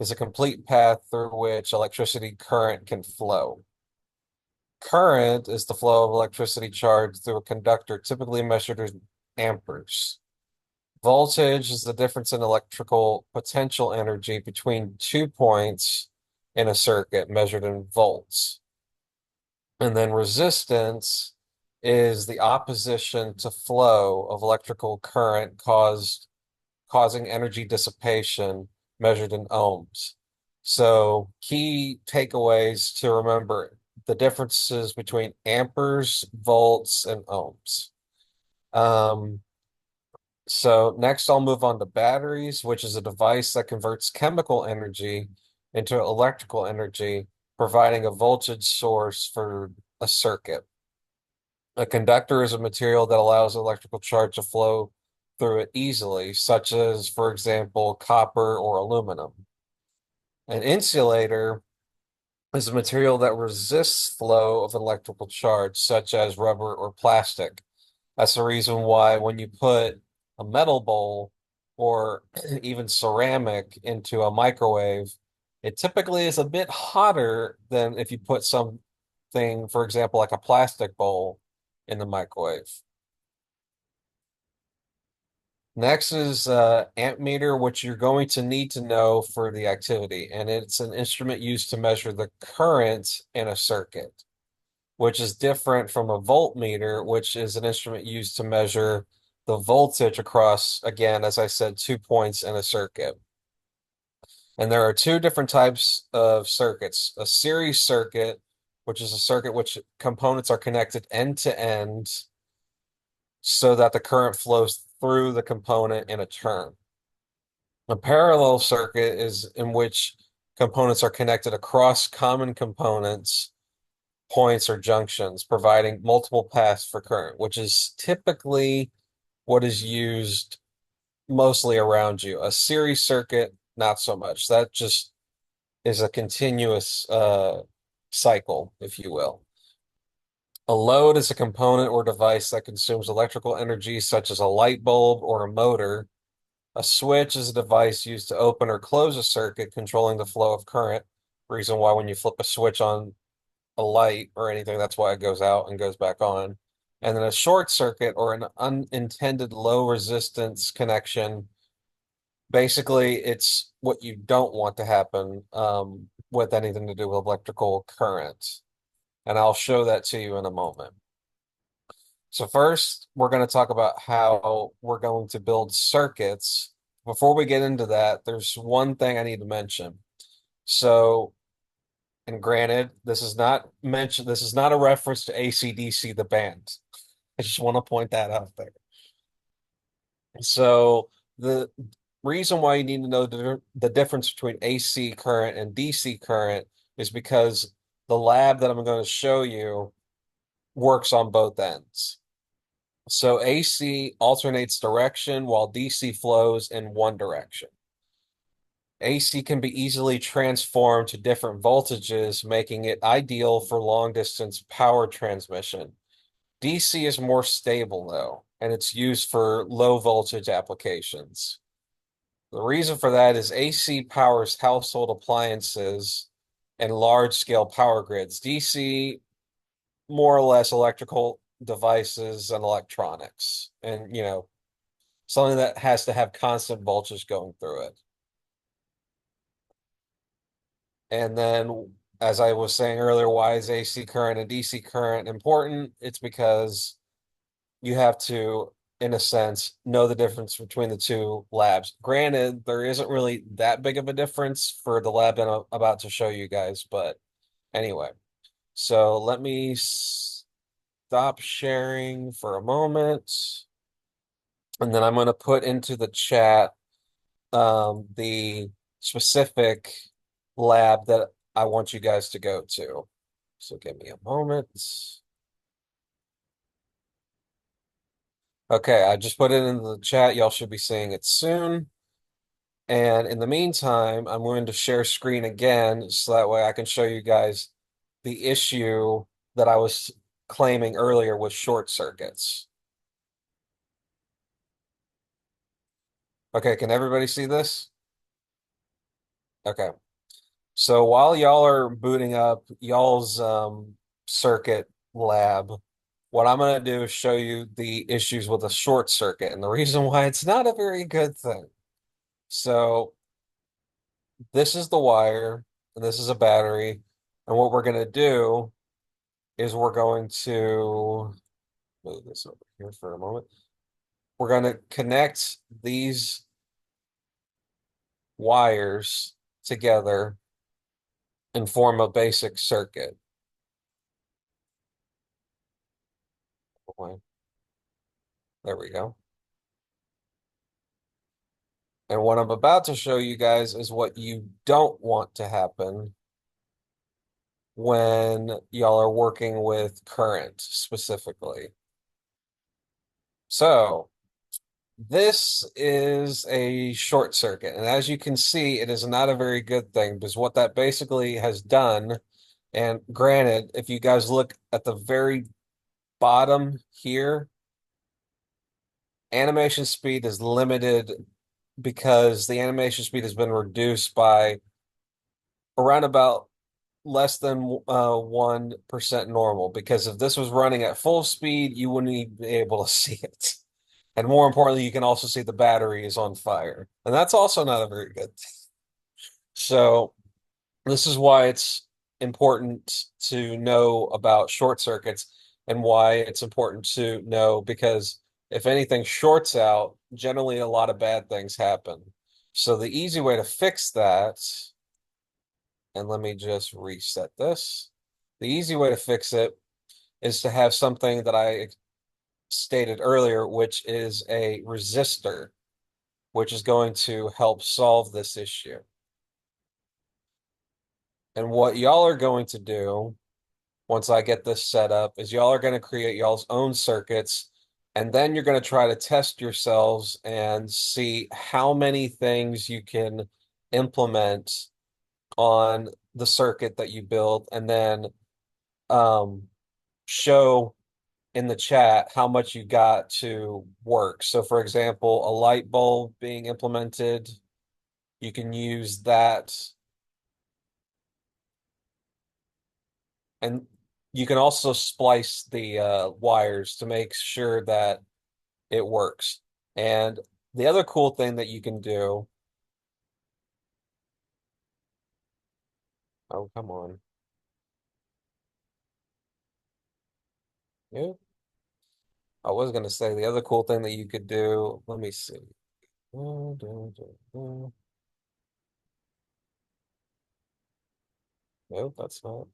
[SPEAKER 2] is a complete path through which electricity current can flow. Current is the flow of electricity charge through a conductor, typically measured in amperes. Voltage is the difference in electrical potential energy between 2 points in a circuit measured in volts. And then resistance is the opposition to flow of electrical current causing energy dissipation measured in ohms. So key takeaways to remember the differences between amperes, volts, and ohms. So next I'll move on to batteries, which is a device that converts chemical energy into electrical energy, providing a voltage source for a circuit. A conductor is a material that allows electrical charge to flow through it easily, such as, for example, copper or aluminum. An insulator is a material that resists flow of electrical charge, such as rubber or plastic. That's the reason why when you put a metal bowl or even ceramic into a microwave, it typically is a bit hotter than if you put something, for example, like a plastic bowl in the microwave. Next is ammeter, which you're going to need to know for the activity, and it's an instrument used to measure the current in a circuit, which is different from a voltmeter, which is an instrument used to measure the voltage across, again, as I said, 2 points in a circuit. And there are two different types of circuits. A series circuit, which is a circuit which components are connected end to end so that the current flows through the component in a turn. A parallel circuit is in which components are connected across common components, points, or junctions, providing multiple paths for current, which is typically what is used mostly around you. A series circuit, not so much. That just is a continuous cycle, if you will. A load is a component or device that consumes electrical energy, such as a light bulb or a motor. A switch is a device used to open or close a circuit, controlling the flow of current. Reason why when you flip a switch on a light or anything, that's why it goes out and goes back on. And then a short circuit or an unintended low resistance connection. Basically, it's what you don't want to happen with anything to do with electrical current. And I'll show that to you in a moment. So first, we're going to talk about how we're going to build circuits. Before we get into that, there's one thing I need to mention. So, and granted, this is not a reference to AC/DC, the band. I just want to point that out there. So the reason why you need to know the difference between AC current and DC current is because the lab that I'm going to show you works on both ends. So AC alternates direction while DC flows in one direction. AC can be easily transformed to different voltages, making it ideal for long distance power transmission. DC is more stable though, and it's used for low voltage applications. The reason for that is AC powers household appliances and large scale power grids. DC, more or less electrical devices and electronics, and something that has to have constant voltage going through it. And then, as I was saying earlier, why is AC current and DC current important? It's because you have to, in a sense, know the difference between the two labs. Granted, there isn't really that big of a difference for the lab that I'm about to show you guys, but anyway. So let me stop sharing for a moment, and then I'm going to put into the chat the specific lab that I want you guys to go to. So give me a moment. Okay, I just put it into the chat. Y'all should be seeing it soon. And in the meantime, I'm going to share screen again so that way I can show you guys the issue that I was claiming earlier with short circuits. Okay, can everybody see this? Okay. So while y'all are booting up y'all's circuit lab, what I'm going to do is show you the issues with a short circuit and the reason why it's not a very good thing. So this is the wire, and this is a battery. And what we're going to do is we're going to move this over here for a moment. We're going to connect these wires together and form a basic circuit. There we go. And what I'm about to show you guys is what you don't want to happen when y'all are working with current specifically. So this is a short circuit. And as you can see, it is not a very good thing because what that basically has done, and granted, if you guys look at the very bottom here, animation speed is limited because the animation speed has been reduced by around about less than 1% normal. Because if this was running at full speed, you wouldn't even be able to see it. And more importantly, you can also see the battery is on fire. And that's also not a very good thing. So this is why it's important to know about short circuits and why it's important to know because if anything shorts out, generally a lot of bad things happen. So the easy way to fix that, and let me just reset this. The easy way to fix it is to have something that I stated earlier, which is a resistor, which is going to help solve this issue. And what y'all are going to do once I get this set up is y'all are going to create y'all's own circuits, and then you're going to try to test yourselves and see how many things you can implement on the circuit that you build, and then um, show in the chat how much you got to work. So, for example, a light bulb being implemented, you can use that. And you can also splice the wires to make sure that it works. And the other cool thing that you can do, oh, come on. Yeah. I was going to say the other cool thing that you could do, let me see. Nope, that's not.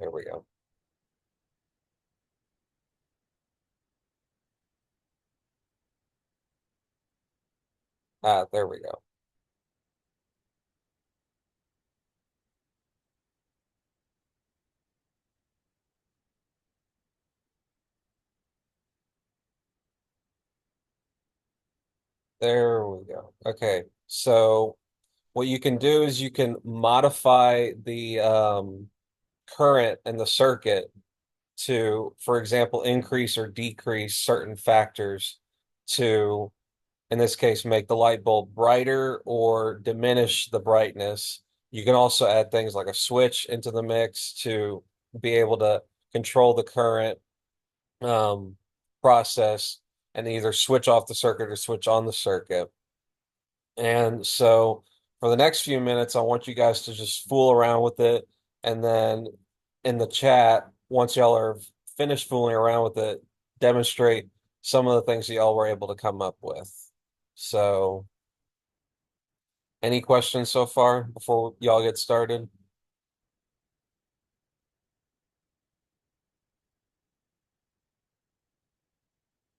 [SPEAKER 2] There we go. Ah, there we go. There we go. Okay. So what you can do is you can modify the current in the circuit to, for example, increase or decrease certain factors to, in this case, make the light bulb brighter or diminish the brightness. You can also add things like a switch into the mix to be able to control the current um, process and either switch off the circuit or switch on the circuit. And so for the next few minutes, I want you guys to just fool around with it. And then in the chat, once y'all are finished fooling around with it, demonstrate some of the things that y'all were able to come up with. So, any questions so far before y'all get started?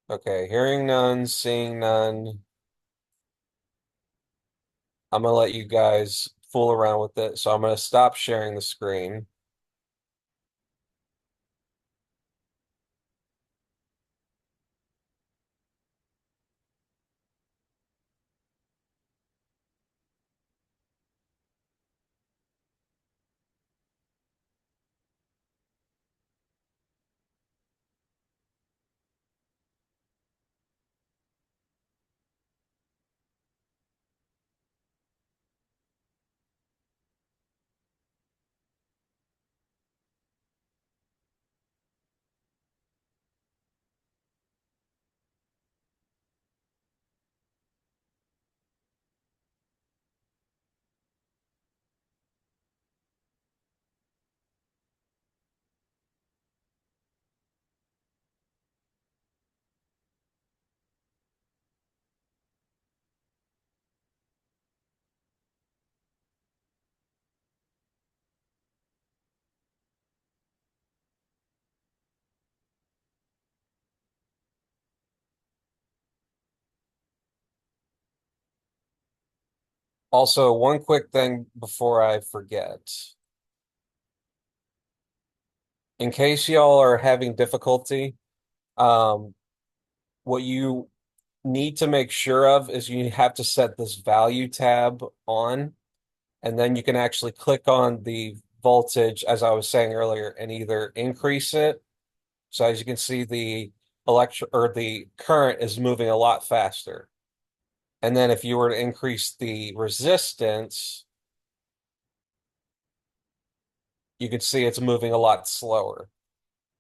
[SPEAKER 2] Okay, hearing none, seeing none. I'm gonna let you guys fool around with it. So I'm gonna stop sharing the screen. Also, one quick thing before I forget. In case y'all are having difficulty, um, what you need to make sure of is you have to set this value tab on, and then you can actually click on the voltage, as I was saying earlier, and either increase it. So as you can see, the electric or the current is moving a lot faster. And then if you were to increase the resistance, you can see it's moving a lot slower.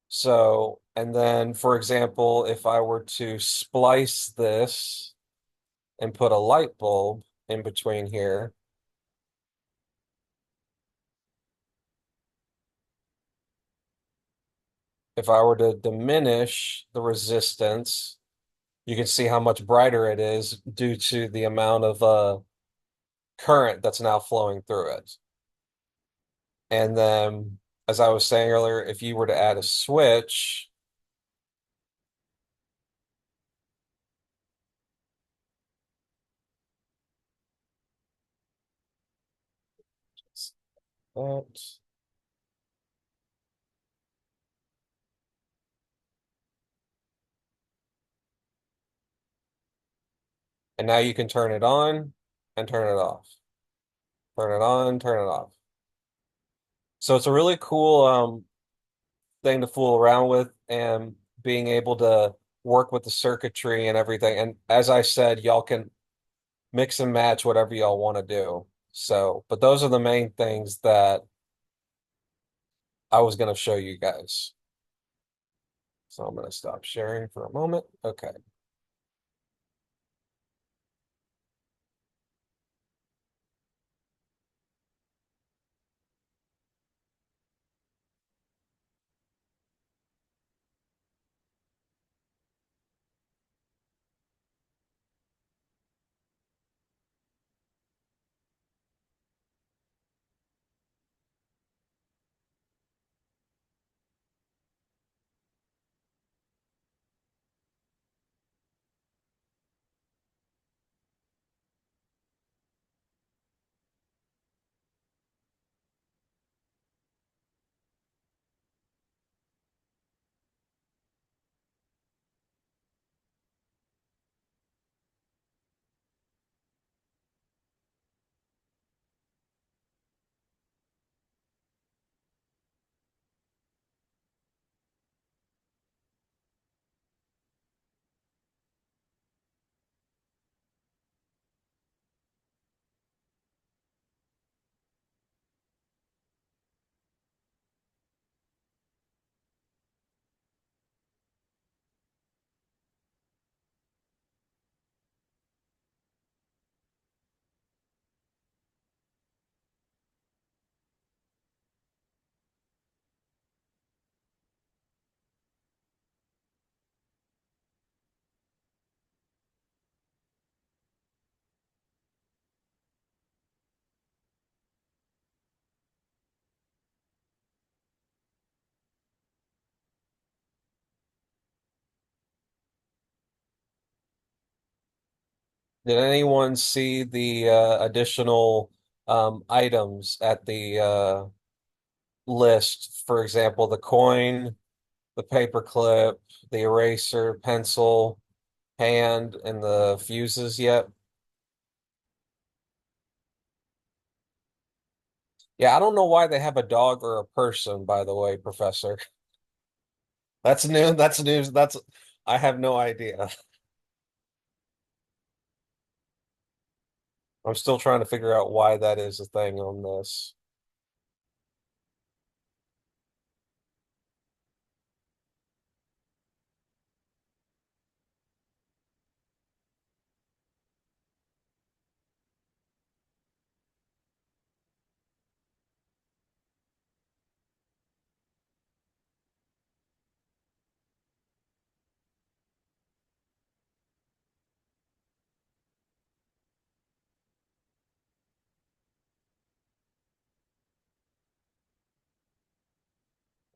[SPEAKER 2] So, and then for example, if I were to splice this and put a light bulb in between here, if I were to diminish the resistance, you can see how much brighter it is due to the amount of current that's now flowing through it. And then, as I was saying earlier, if you were to add a switch, that, and now you can turn it on and turn it off. Turn it on, turn it off. So it's a really cool thing to fool around with and being able to work with the circuitry and everything. And as I said, y'all can mix and match whatever y'all want to do. So, but those are the main things that I was going to show you guys. So I'm going to stop sharing for a moment. Okay. Did anyone see the additional items at the list? For example, the coin, the paper clip, the eraser, pencil, hand, and the fuses yet? Yeah, I don't know why they have a dog or a person, by the way, Professor. That's new. That's news. I have no idea. I'm still trying to figure out why that is a thing on this.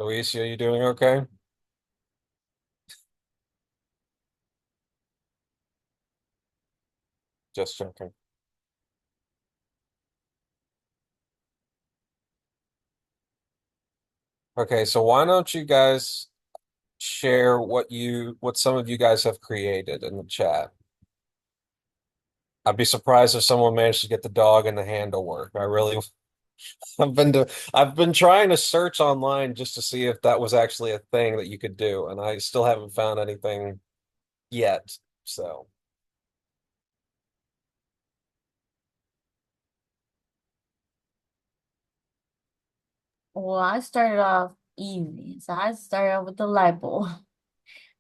[SPEAKER 2] Luis, are you doing okay? Just checking. Okay, so why don't you guys share what some of you guys have created in the chat? I'd be surprised if someone managed to get the dog and the hand to work. I really I've been trying to search online just to see if that was actually a thing that you could do, and I still haven't found anything yet. So,
[SPEAKER 3] Well, I started off easy. So I started off with the light bulb.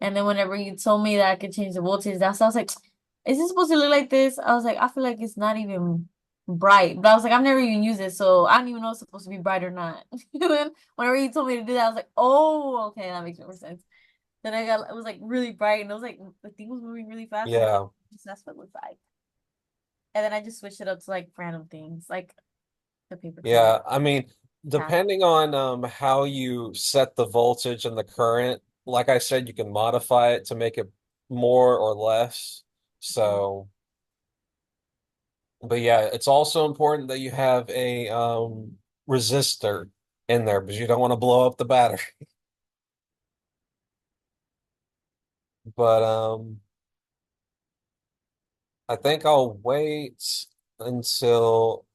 [SPEAKER 3] And then whenever you told me that I could change the voltage, that's I was like, is this supposed to look like this? I was like, I feel like it's not even bright. But I was like, I've never even used it, so I don't even know if it's supposed to be bright or not. And then whenever he told me to do that, I was like, oh, okay, that makes more sense. Then it was like really bright, and it was like the thing was moving really fast. I'm like,
[SPEAKER 2] Yeah.
[SPEAKER 3] that's what it looks like. And then I just switched it up to like random things, like the paper clip.
[SPEAKER 2] Yeah, I mean,
[SPEAKER 3] Tap.
[SPEAKER 2] depending on how you set the voltage and the current, like I said, you can modify it to make it more or less.
[SPEAKER 3] Mhm.
[SPEAKER 2] So, but yeah, it's also important that you have a resistor in there because you don't want to blow up the battery. But I think I'll wait until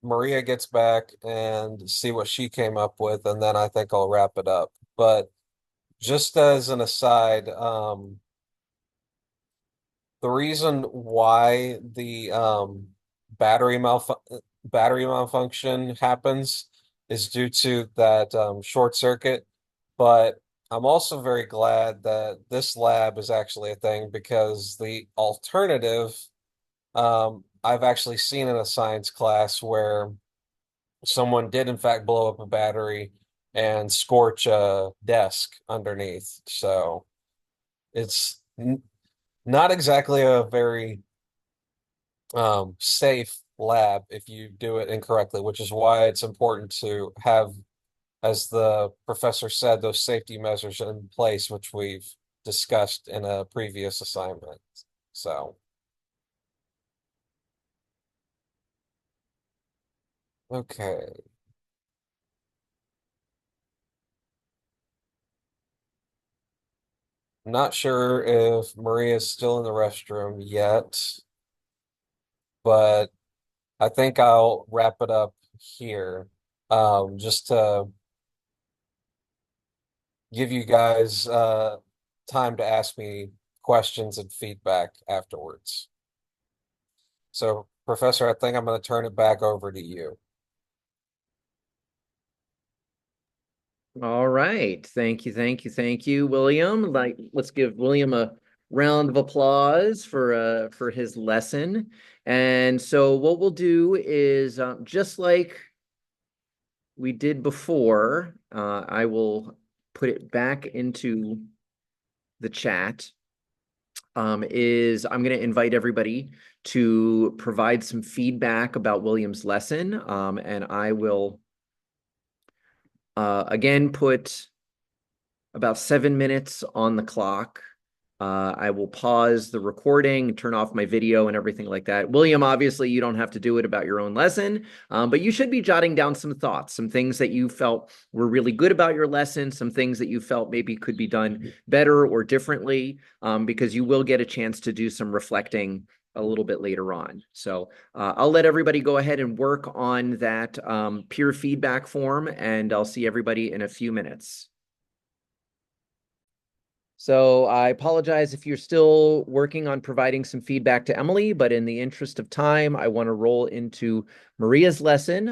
[SPEAKER 2] Maria gets back and see what she came up with, and then I think I'll wrap it up. But just as an aside, the reason why the battery malfunction happens is due to that short circuit. But I'm also very glad that this lab is actually a thing because the alternative, I've actually seen in a science class where someone did in fact blow up a battery and scorch a desk underneath. So it's n not exactly a very safe lab if you do it incorrectly, which is why it's important to have, as the professor said, those safety measures in place, which we've discussed in a previous assignment. So, okay. Not sure if Maria's still in the restroom yet, but I think I'll wrap it up here. Just to give you guys time to ask me questions and feedback afterwards. So, Professor, I think I'm going to turn it back over to you.
[SPEAKER 1] All right. Thank you, thank you, thank you, William. Let's give William a round of applause for his lesson. And so what we'll do is just like we did before, I will put it back into the chat. Is I'm going to invite everybody to provide some feedback about William's lesson. And I will again put about 7 minutes on the clock. I will pause the recording, turn off my video and everything like that. William, obviously, you don't have to do it about your own lesson, but you should be jotting down some thoughts, some things that you felt were really good about your lesson, some things that you felt maybe could be done better or differently, because you will get a chance to do some reflecting a little bit later on. So I'll let everybody go ahead and work on that peer feedback form, and I'll see everybody in a few minutes. So I apologize if you're still working on providing some feedback to Emily, but in the interest of time, I want to roll into Maria's lesson,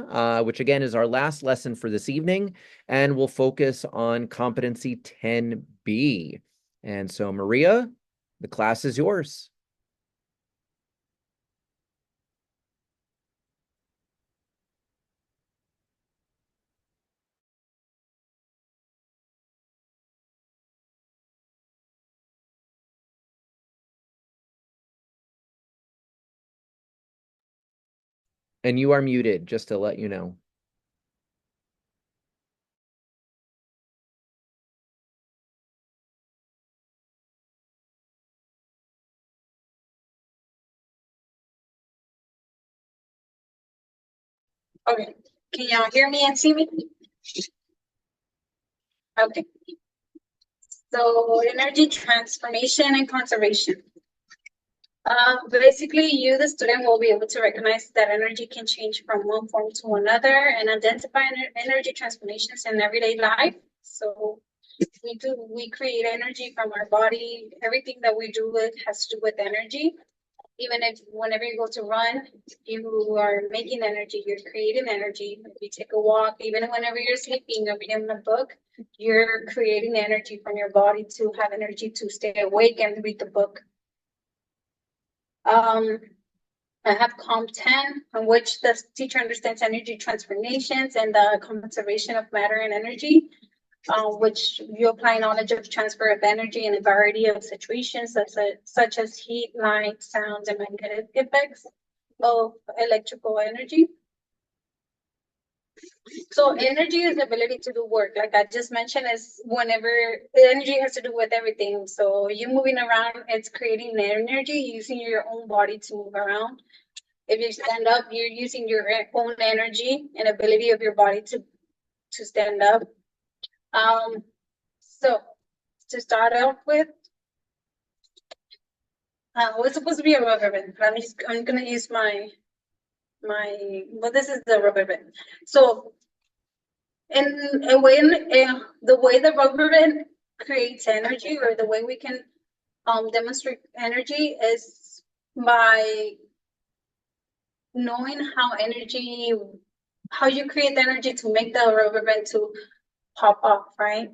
[SPEAKER 1] which again is our last lesson for this evening, and we'll focus on competency 10B. And so Maria, the class is yours. And you are muted, just to let you know.
[SPEAKER 5] Okay. Can y'all hear me and see me? Okay. So energy transformation and conservation. Basically, you, the student, will be able to recognize that energy can change from one form to another and identify energy transformations in everyday life. So we create energy from our body. Everything that we do has to do with energy. Even if whenever you go to run, you are making energy, you're creating energy. If you take a walk, even whenever you're sleeping or reading a book, you're creating energy from your body to have energy to stay awake and read the book. Um, I have Comp 10, in which the teacher understands energy transformations and the conservation of matter and energy, which you apply knowledge of transfer of energy in a variety of situations, such as heat, light, sounds, and magnetic effects of electrical energy. So energy is the ability to do work, like I just mentioned, is whenever the energy has to do with everything. So you moving around, it's creating energy using your own body to move around. If you stand up, you're using your own energy and ability of your body to stand up. So to start off with, what's supposed to be a rubber band, but I'm gonna use well, this is the rubber band. So and when the way the rubber band creates energy, or the way we can demonstrate energy, is by knowing how you create energy to make the rubber band to pop off, right?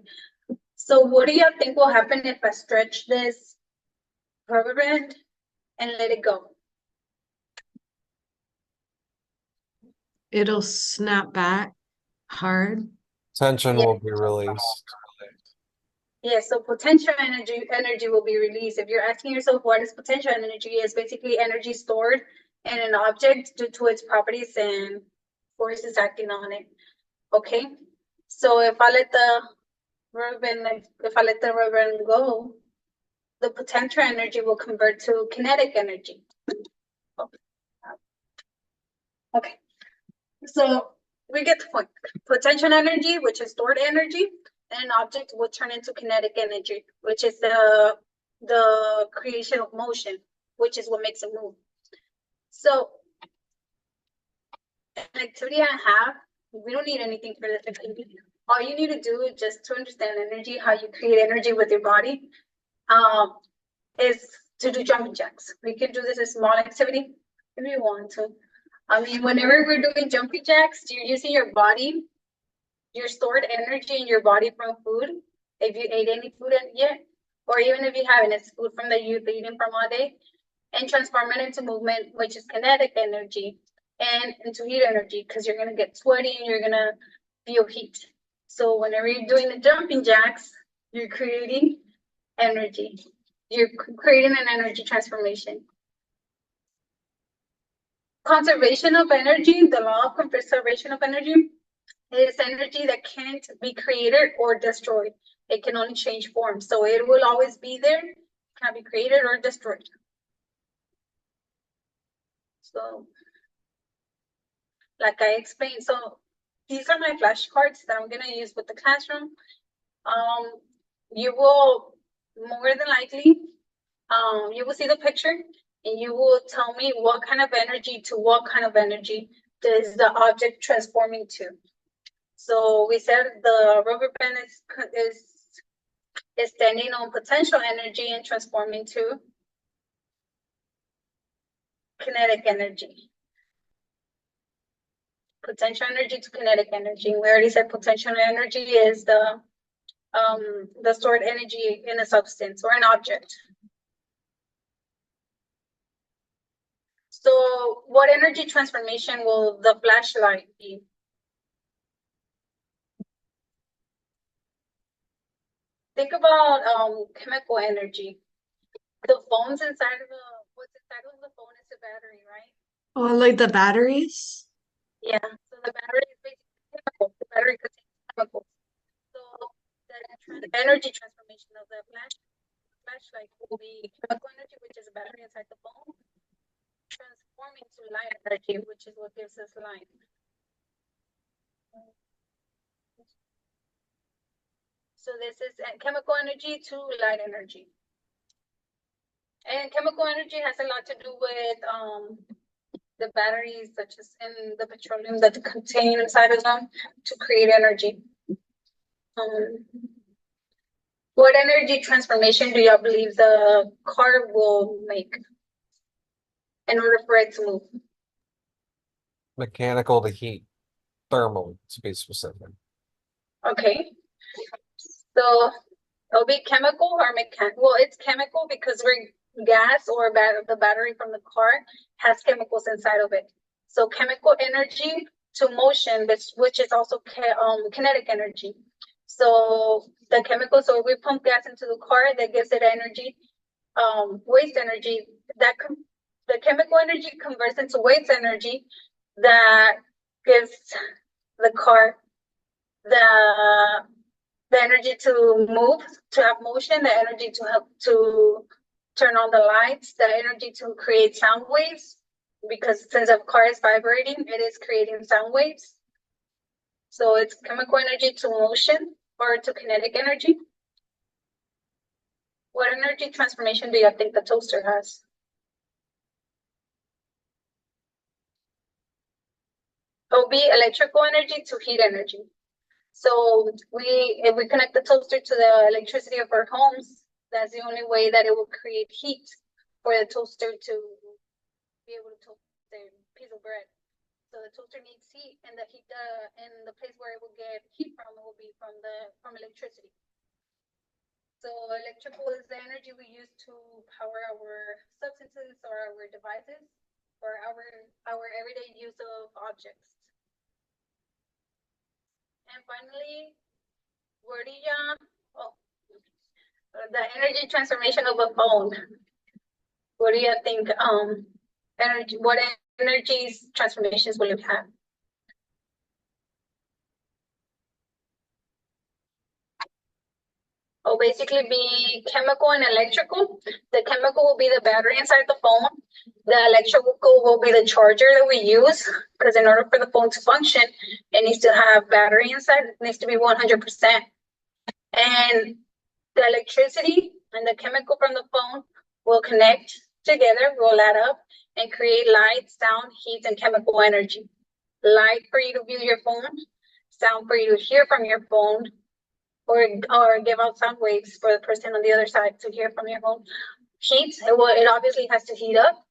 [SPEAKER 5] So what do you think will happen if I stretch this rubber band and let it go?
[SPEAKER 4] It'll snap back hard.
[SPEAKER 2] Tension
[SPEAKER 5] Yeah.
[SPEAKER 2] will be released.
[SPEAKER 5] Yeah, so potential energy will be released. If you're asking yourself what is potential energy, it's basically energy stored in an object due to its properties and forces acting on it. Okay, so if I let the rubber band go, the potential energy will convert to kinetic energy. Okay, so we get the point. Potential energy, which is stored energy, and an object will turn into kinetic energy, which is the creation of motion, which is what makes it move. So an activity I have, we don't need anything for this activity. All you need to do, just to understand energy, how you create energy with your body, is to do jumping jacks. We can do this as a small activity if you want to. I mean, whenever we're doing jumping jacks, you're using your body, your stored energy in your body from food, if you ate any food yet, or even if you haven't, it's food from that you've eaten from all day, and transform it into movement, which is kinetic energy, and into heat energy, because you're gonna get sweaty and you're gonna feel heat. So whenever you're doing the jumping jacks, you're creating energy. You're creating an energy transformation. Conservation of energy, the law of conservation of energy, is energy that can't be created or destroyed. It can only change form. So it will always be there, can't be created or destroyed. So, like I explained, so these are my flashcards that I'm gonna use with the classroom. You will more than likely, you will see the picture and you will tell me what kind of energy to what kind of energy is the object transforming to. So we said the rubber band is standing on potential energy and transforming to kinetic energy. Potential energy to kinetic energy. We already said potential energy is the stored energy in a substance or an object. So what energy transformation will the flashlight be? Think about chemical energy. The phones inside of what's inside of the phone is the battery, right?
[SPEAKER 4] Oh, like the batteries?
[SPEAKER 5] Yeah. So the battery is basically chemical. The battery contains chemicals. So the energy transformation of the flashlight will be chemical energy, which is a battery inside the phone, transforming to light energy, which is what gives us light. So this is chemical energy to light energy. And chemical energy has a lot to do with the batteries, such as in the petroleum that contain inside of them to create energy. What energy transformation do y'all believe the car will make in order for it to move?
[SPEAKER 2] Mechanical to heat. Thermal, to be specific.
[SPEAKER 5] Okay. So it'll be chemical or mechanical. Well, it's chemical because we're gas or the battery from the car has chemicals inside of it. So chemical energy to motion, which is also kinetic energy. So the chemicals, so if we pump gas into the car, that gives it energy, waste energy. The chemical energy converts into waste energy that gives the car the energy to move, to have motion, the energy to help to turn on the lights, the energy to create sound waves, because since a car is vibrating, it is creating sound waves. So it's chemical energy to motion or to kinetic energy. What energy transformation do you think the toaster has? It will be electrical energy to heat energy. So if we connect the toaster to the electricity of our homes, that's the only way that it will create heat for the toaster to be able to toast the piece of bread. So the toaster needs heat, and the heat and the place where it will get heat from will be from electricity. So electrical is the energy we use to power our substances or our devices or our everyday use of objects. And finally, the energy transformation of a phone. What do you think? What energies transformations will it have? Will basically be chemical and electrical. The chemical will be the battery inside the phone. The electrical will be the charger that we use, because in order for the phone to function, it needs to have battery inside. It needs to be 100%. And the electricity and the chemical from the phone will connect together, will add up, and create light, sound, heat, and chemical energy. Light for you to view your phone, sound for you to hear from your phone, or give out sound waves for the person on the other side to hear from your phone. Heat, it obviously has to heat up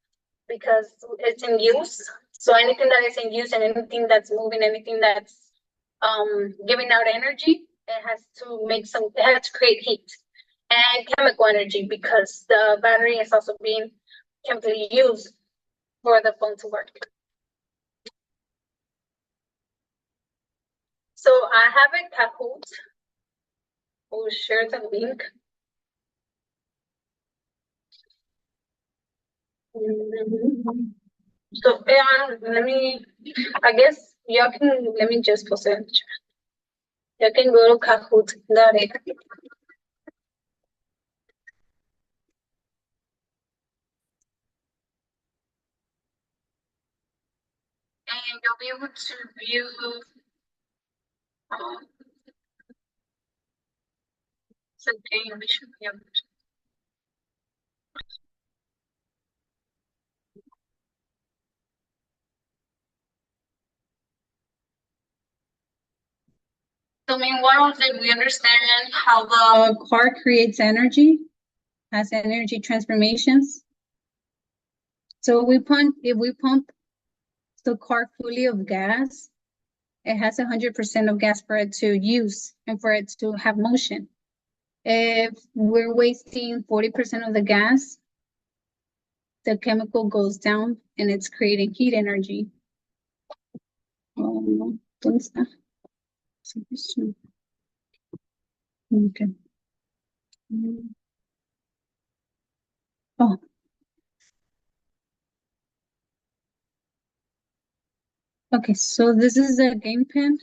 [SPEAKER 5] because it's in use. So anything that is in use and anything that's moving, anything that's giving out energy, it has to create heat. And chemical energy, because the battery is also being chemically used for the phone to work. So I have a Kahoot. We'll share the link. So I guess y'all can, let me just post it. You can go to Kahoot.it. And you'll be able to view the game. We should be able to. So meanwhile, did we understand how the car creates energy, has energy transformations? So if we pump the car fully of gas, it has 100% of gas for it to use and for it to have motion. If we're wasting 40% of the gas, the chemical goes down and it's creating heat energy. ¿Dónde está? Okay. Oh. Okay, so this is a game pen.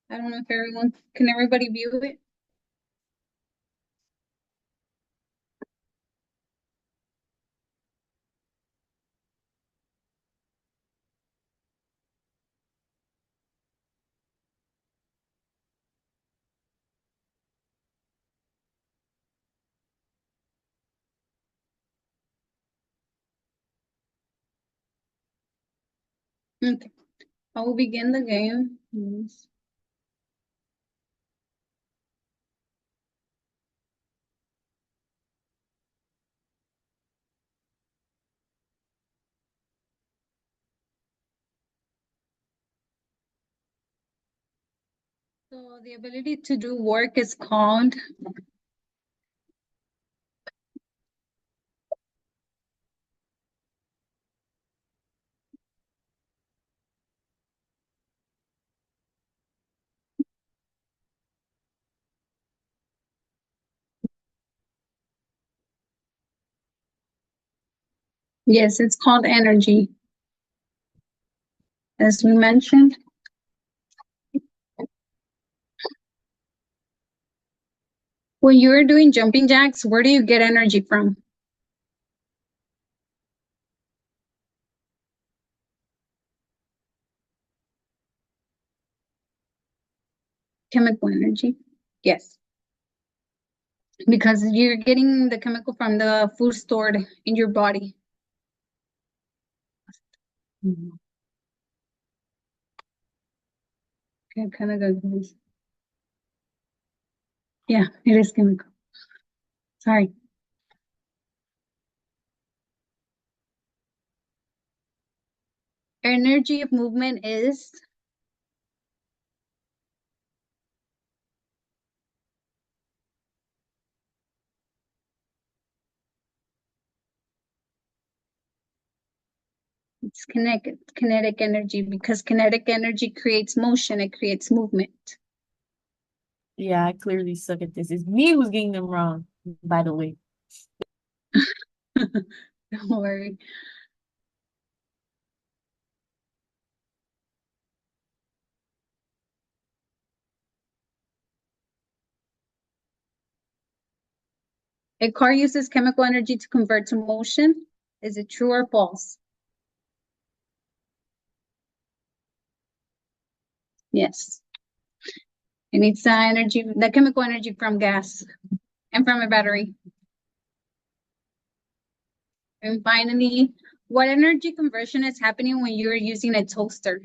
[SPEAKER 5] I don't know if can everybody view it? Okay, I will begin the game. Yes. So the ability to do work is called Yes, it's called energy, as we mentioned. When you're doing jumping jacks, where do you get energy from? Chemical energy. Yes. Because you're getting the chemical from the food stored in your body. Okay, kind of goes. Yeah, it is chemical. Sorry. Energy of movement is it's kinetic energy because kinetic energy creates motion, it creates movement.
[SPEAKER 3] Yeah, I clearly suck at this. It's me who's getting them wrong, by the way.
[SPEAKER 5] Don't worry. A car uses chemical energy to convert to motion. Is it true or false? Yes. It needs the chemical energy from gas and from a battery. And finally, what energy conversion is happening when you're using a toaster?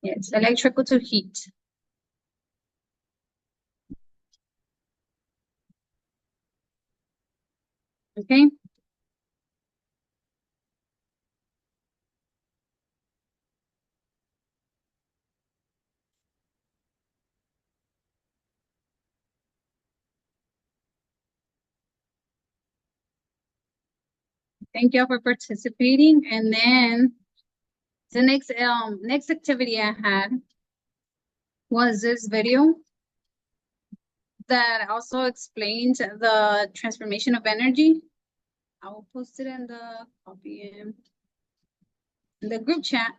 [SPEAKER 5] Yes, electrical to heat. Okay. Thank you all for participating. And then the next activity I had was this video that also explains the transformation of energy. I will post it in the group chat.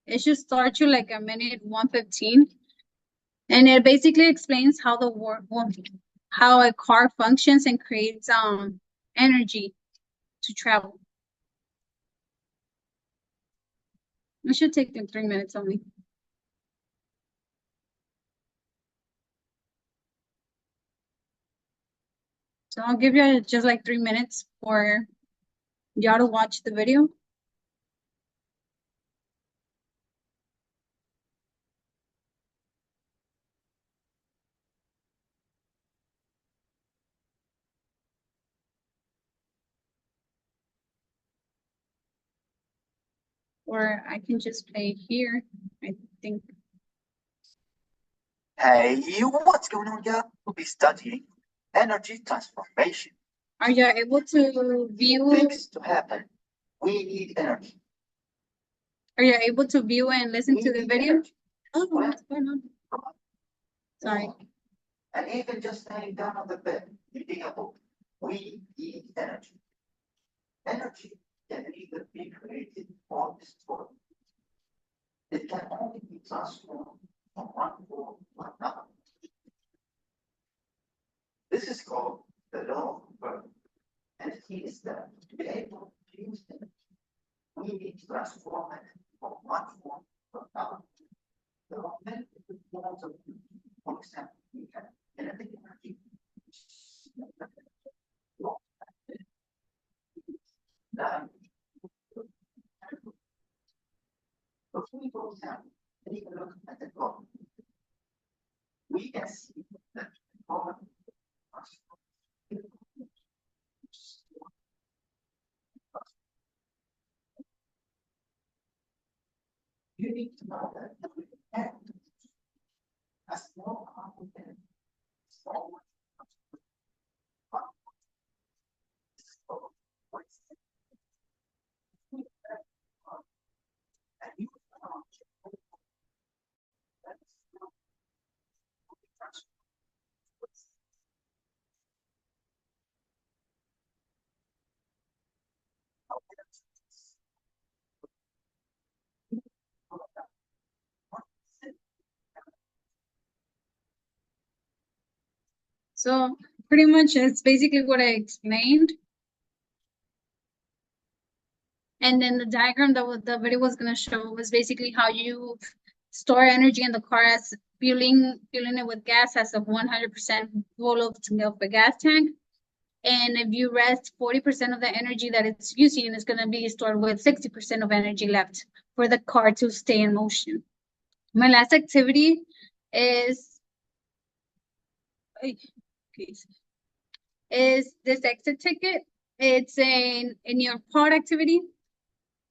[SPEAKER 5] It should start you like a minute 1:15. And it basically explains how how a car functions and creates energy to travel. It should take them 3 minutes only. So I'll give you just like 3 minutes for y'all to watch the video. Or I can just play here, I think.
[SPEAKER 6] Hey, what's going on, guys? We'll be studying energy transformation.
[SPEAKER 5] Are you able to view?
[SPEAKER 6] Things to happen. We need energy.
[SPEAKER 5] Are you able to view and listen to the video?
[SPEAKER 6] Energy.
[SPEAKER 5] Oh, what's going on? Sorry.
[SPEAKER 6] And even just laying down on the bed, reading a book, we need energy. Energy can either be created or destroyed. It can only be transformed from one form to another. This is called the law of work. And it means that to be able to use energy, we need to transform it from one form to another. There are many different forms of energy. For example, we have kinetic energy. If we go down and even look at the problem, we can see that the problem you need to know that a small component, small
[SPEAKER 5] So pretty much it's basically what I explained. And then the diagram that the video was going to show was basically how you store energy in the car as fueling it with gas as a 100% full of the gas tank. And if you rest 40% of the energy that it's using, it's going to be stored with 60% of energy left for the car to stay in motion. My last activity is this exit ticket. It's in your pod activity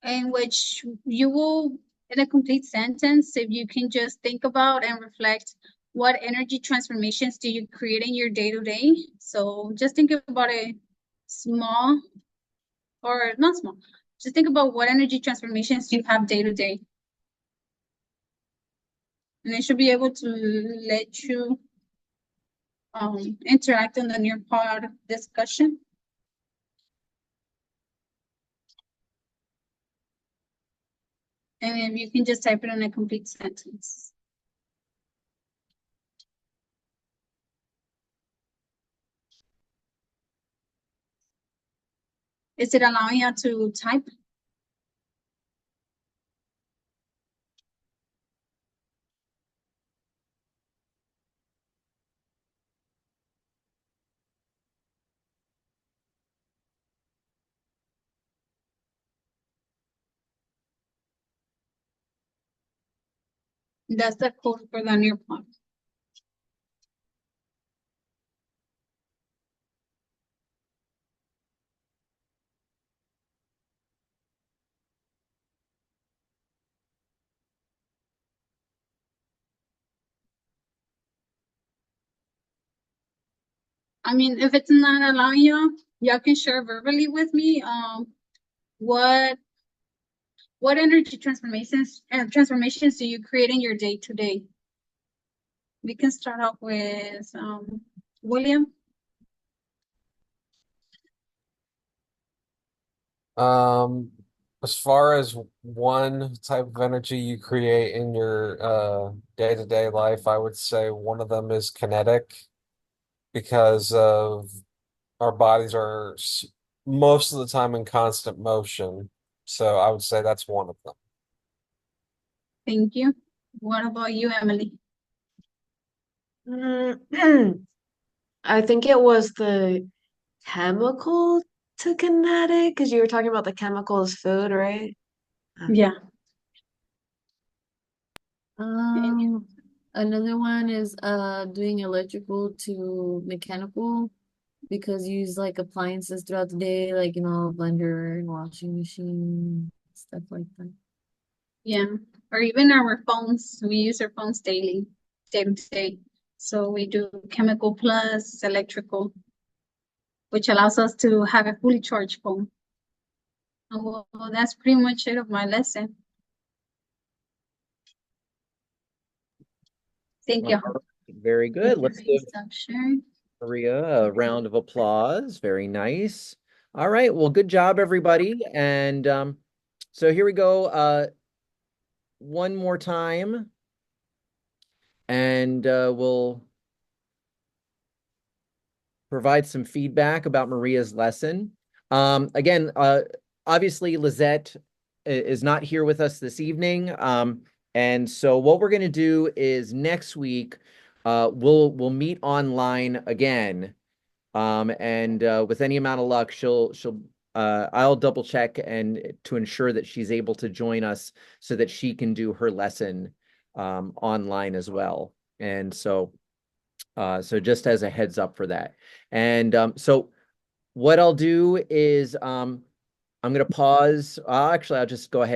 [SPEAKER 5] in which you will, in a complete sentence, if you can just think about and reflect what energy transformations do you create in your day-to-day. So just think about a small or not small. Just think about what energy transformations you have day to day. And it should be able to let you interact in the near part discussion. And then you can just type it in a complete sentence. Is it allowing you to type? That's the code for the near part. I mean, if it's not allowing you, y'all can share verbally with me what energy transformations do you create in your day to day? We can start off with William.
[SPEAKER 2] As far as one type of energy you create in your day-to-day life, I would say one of them is kinetic because of our bodies are most of the time in constant motion. So I would say that's one of them.
[SPEAKER 5] Thank you. What about you, Emily?
[SPEAKER 4] I think it was the chemical to kinetic because you were talking about the chemical as food, right?
[SPEAKER 5] Yeah.
[SPEAKER 3] Another one is doing electrical to mechanical because you use like appliances throughout the day, like blender and washing machine, stuff like that.
[SPEAKER 5] Yeah. Or even our phones. We use our phones daily, day to day. So we do chemical plus electrical, which allows us to have a fully charged phone. And well, that's pretty much it of my lesson. Thank you.
[SPEAKER 1] Very good. Let's give
[SPEAKER 5] Stop sharing.
[SPEAKER 1] Maria a round of applause. Very nice. All right. Well, good job, everybody. And so here we go. One more time. And we'll provide some feedback about Maria's lesson. Again, obviously, Lizette is not here with us this evening. And so what we're going to do is next week, we'll meet online again. And with any amount of luck, I'll double check and to ensure that she's able to join us so that she can do her lesson online as well. And so just as a heads up for that. And so what I'll do is I'm going to pause. Actually, I'll just go ahead and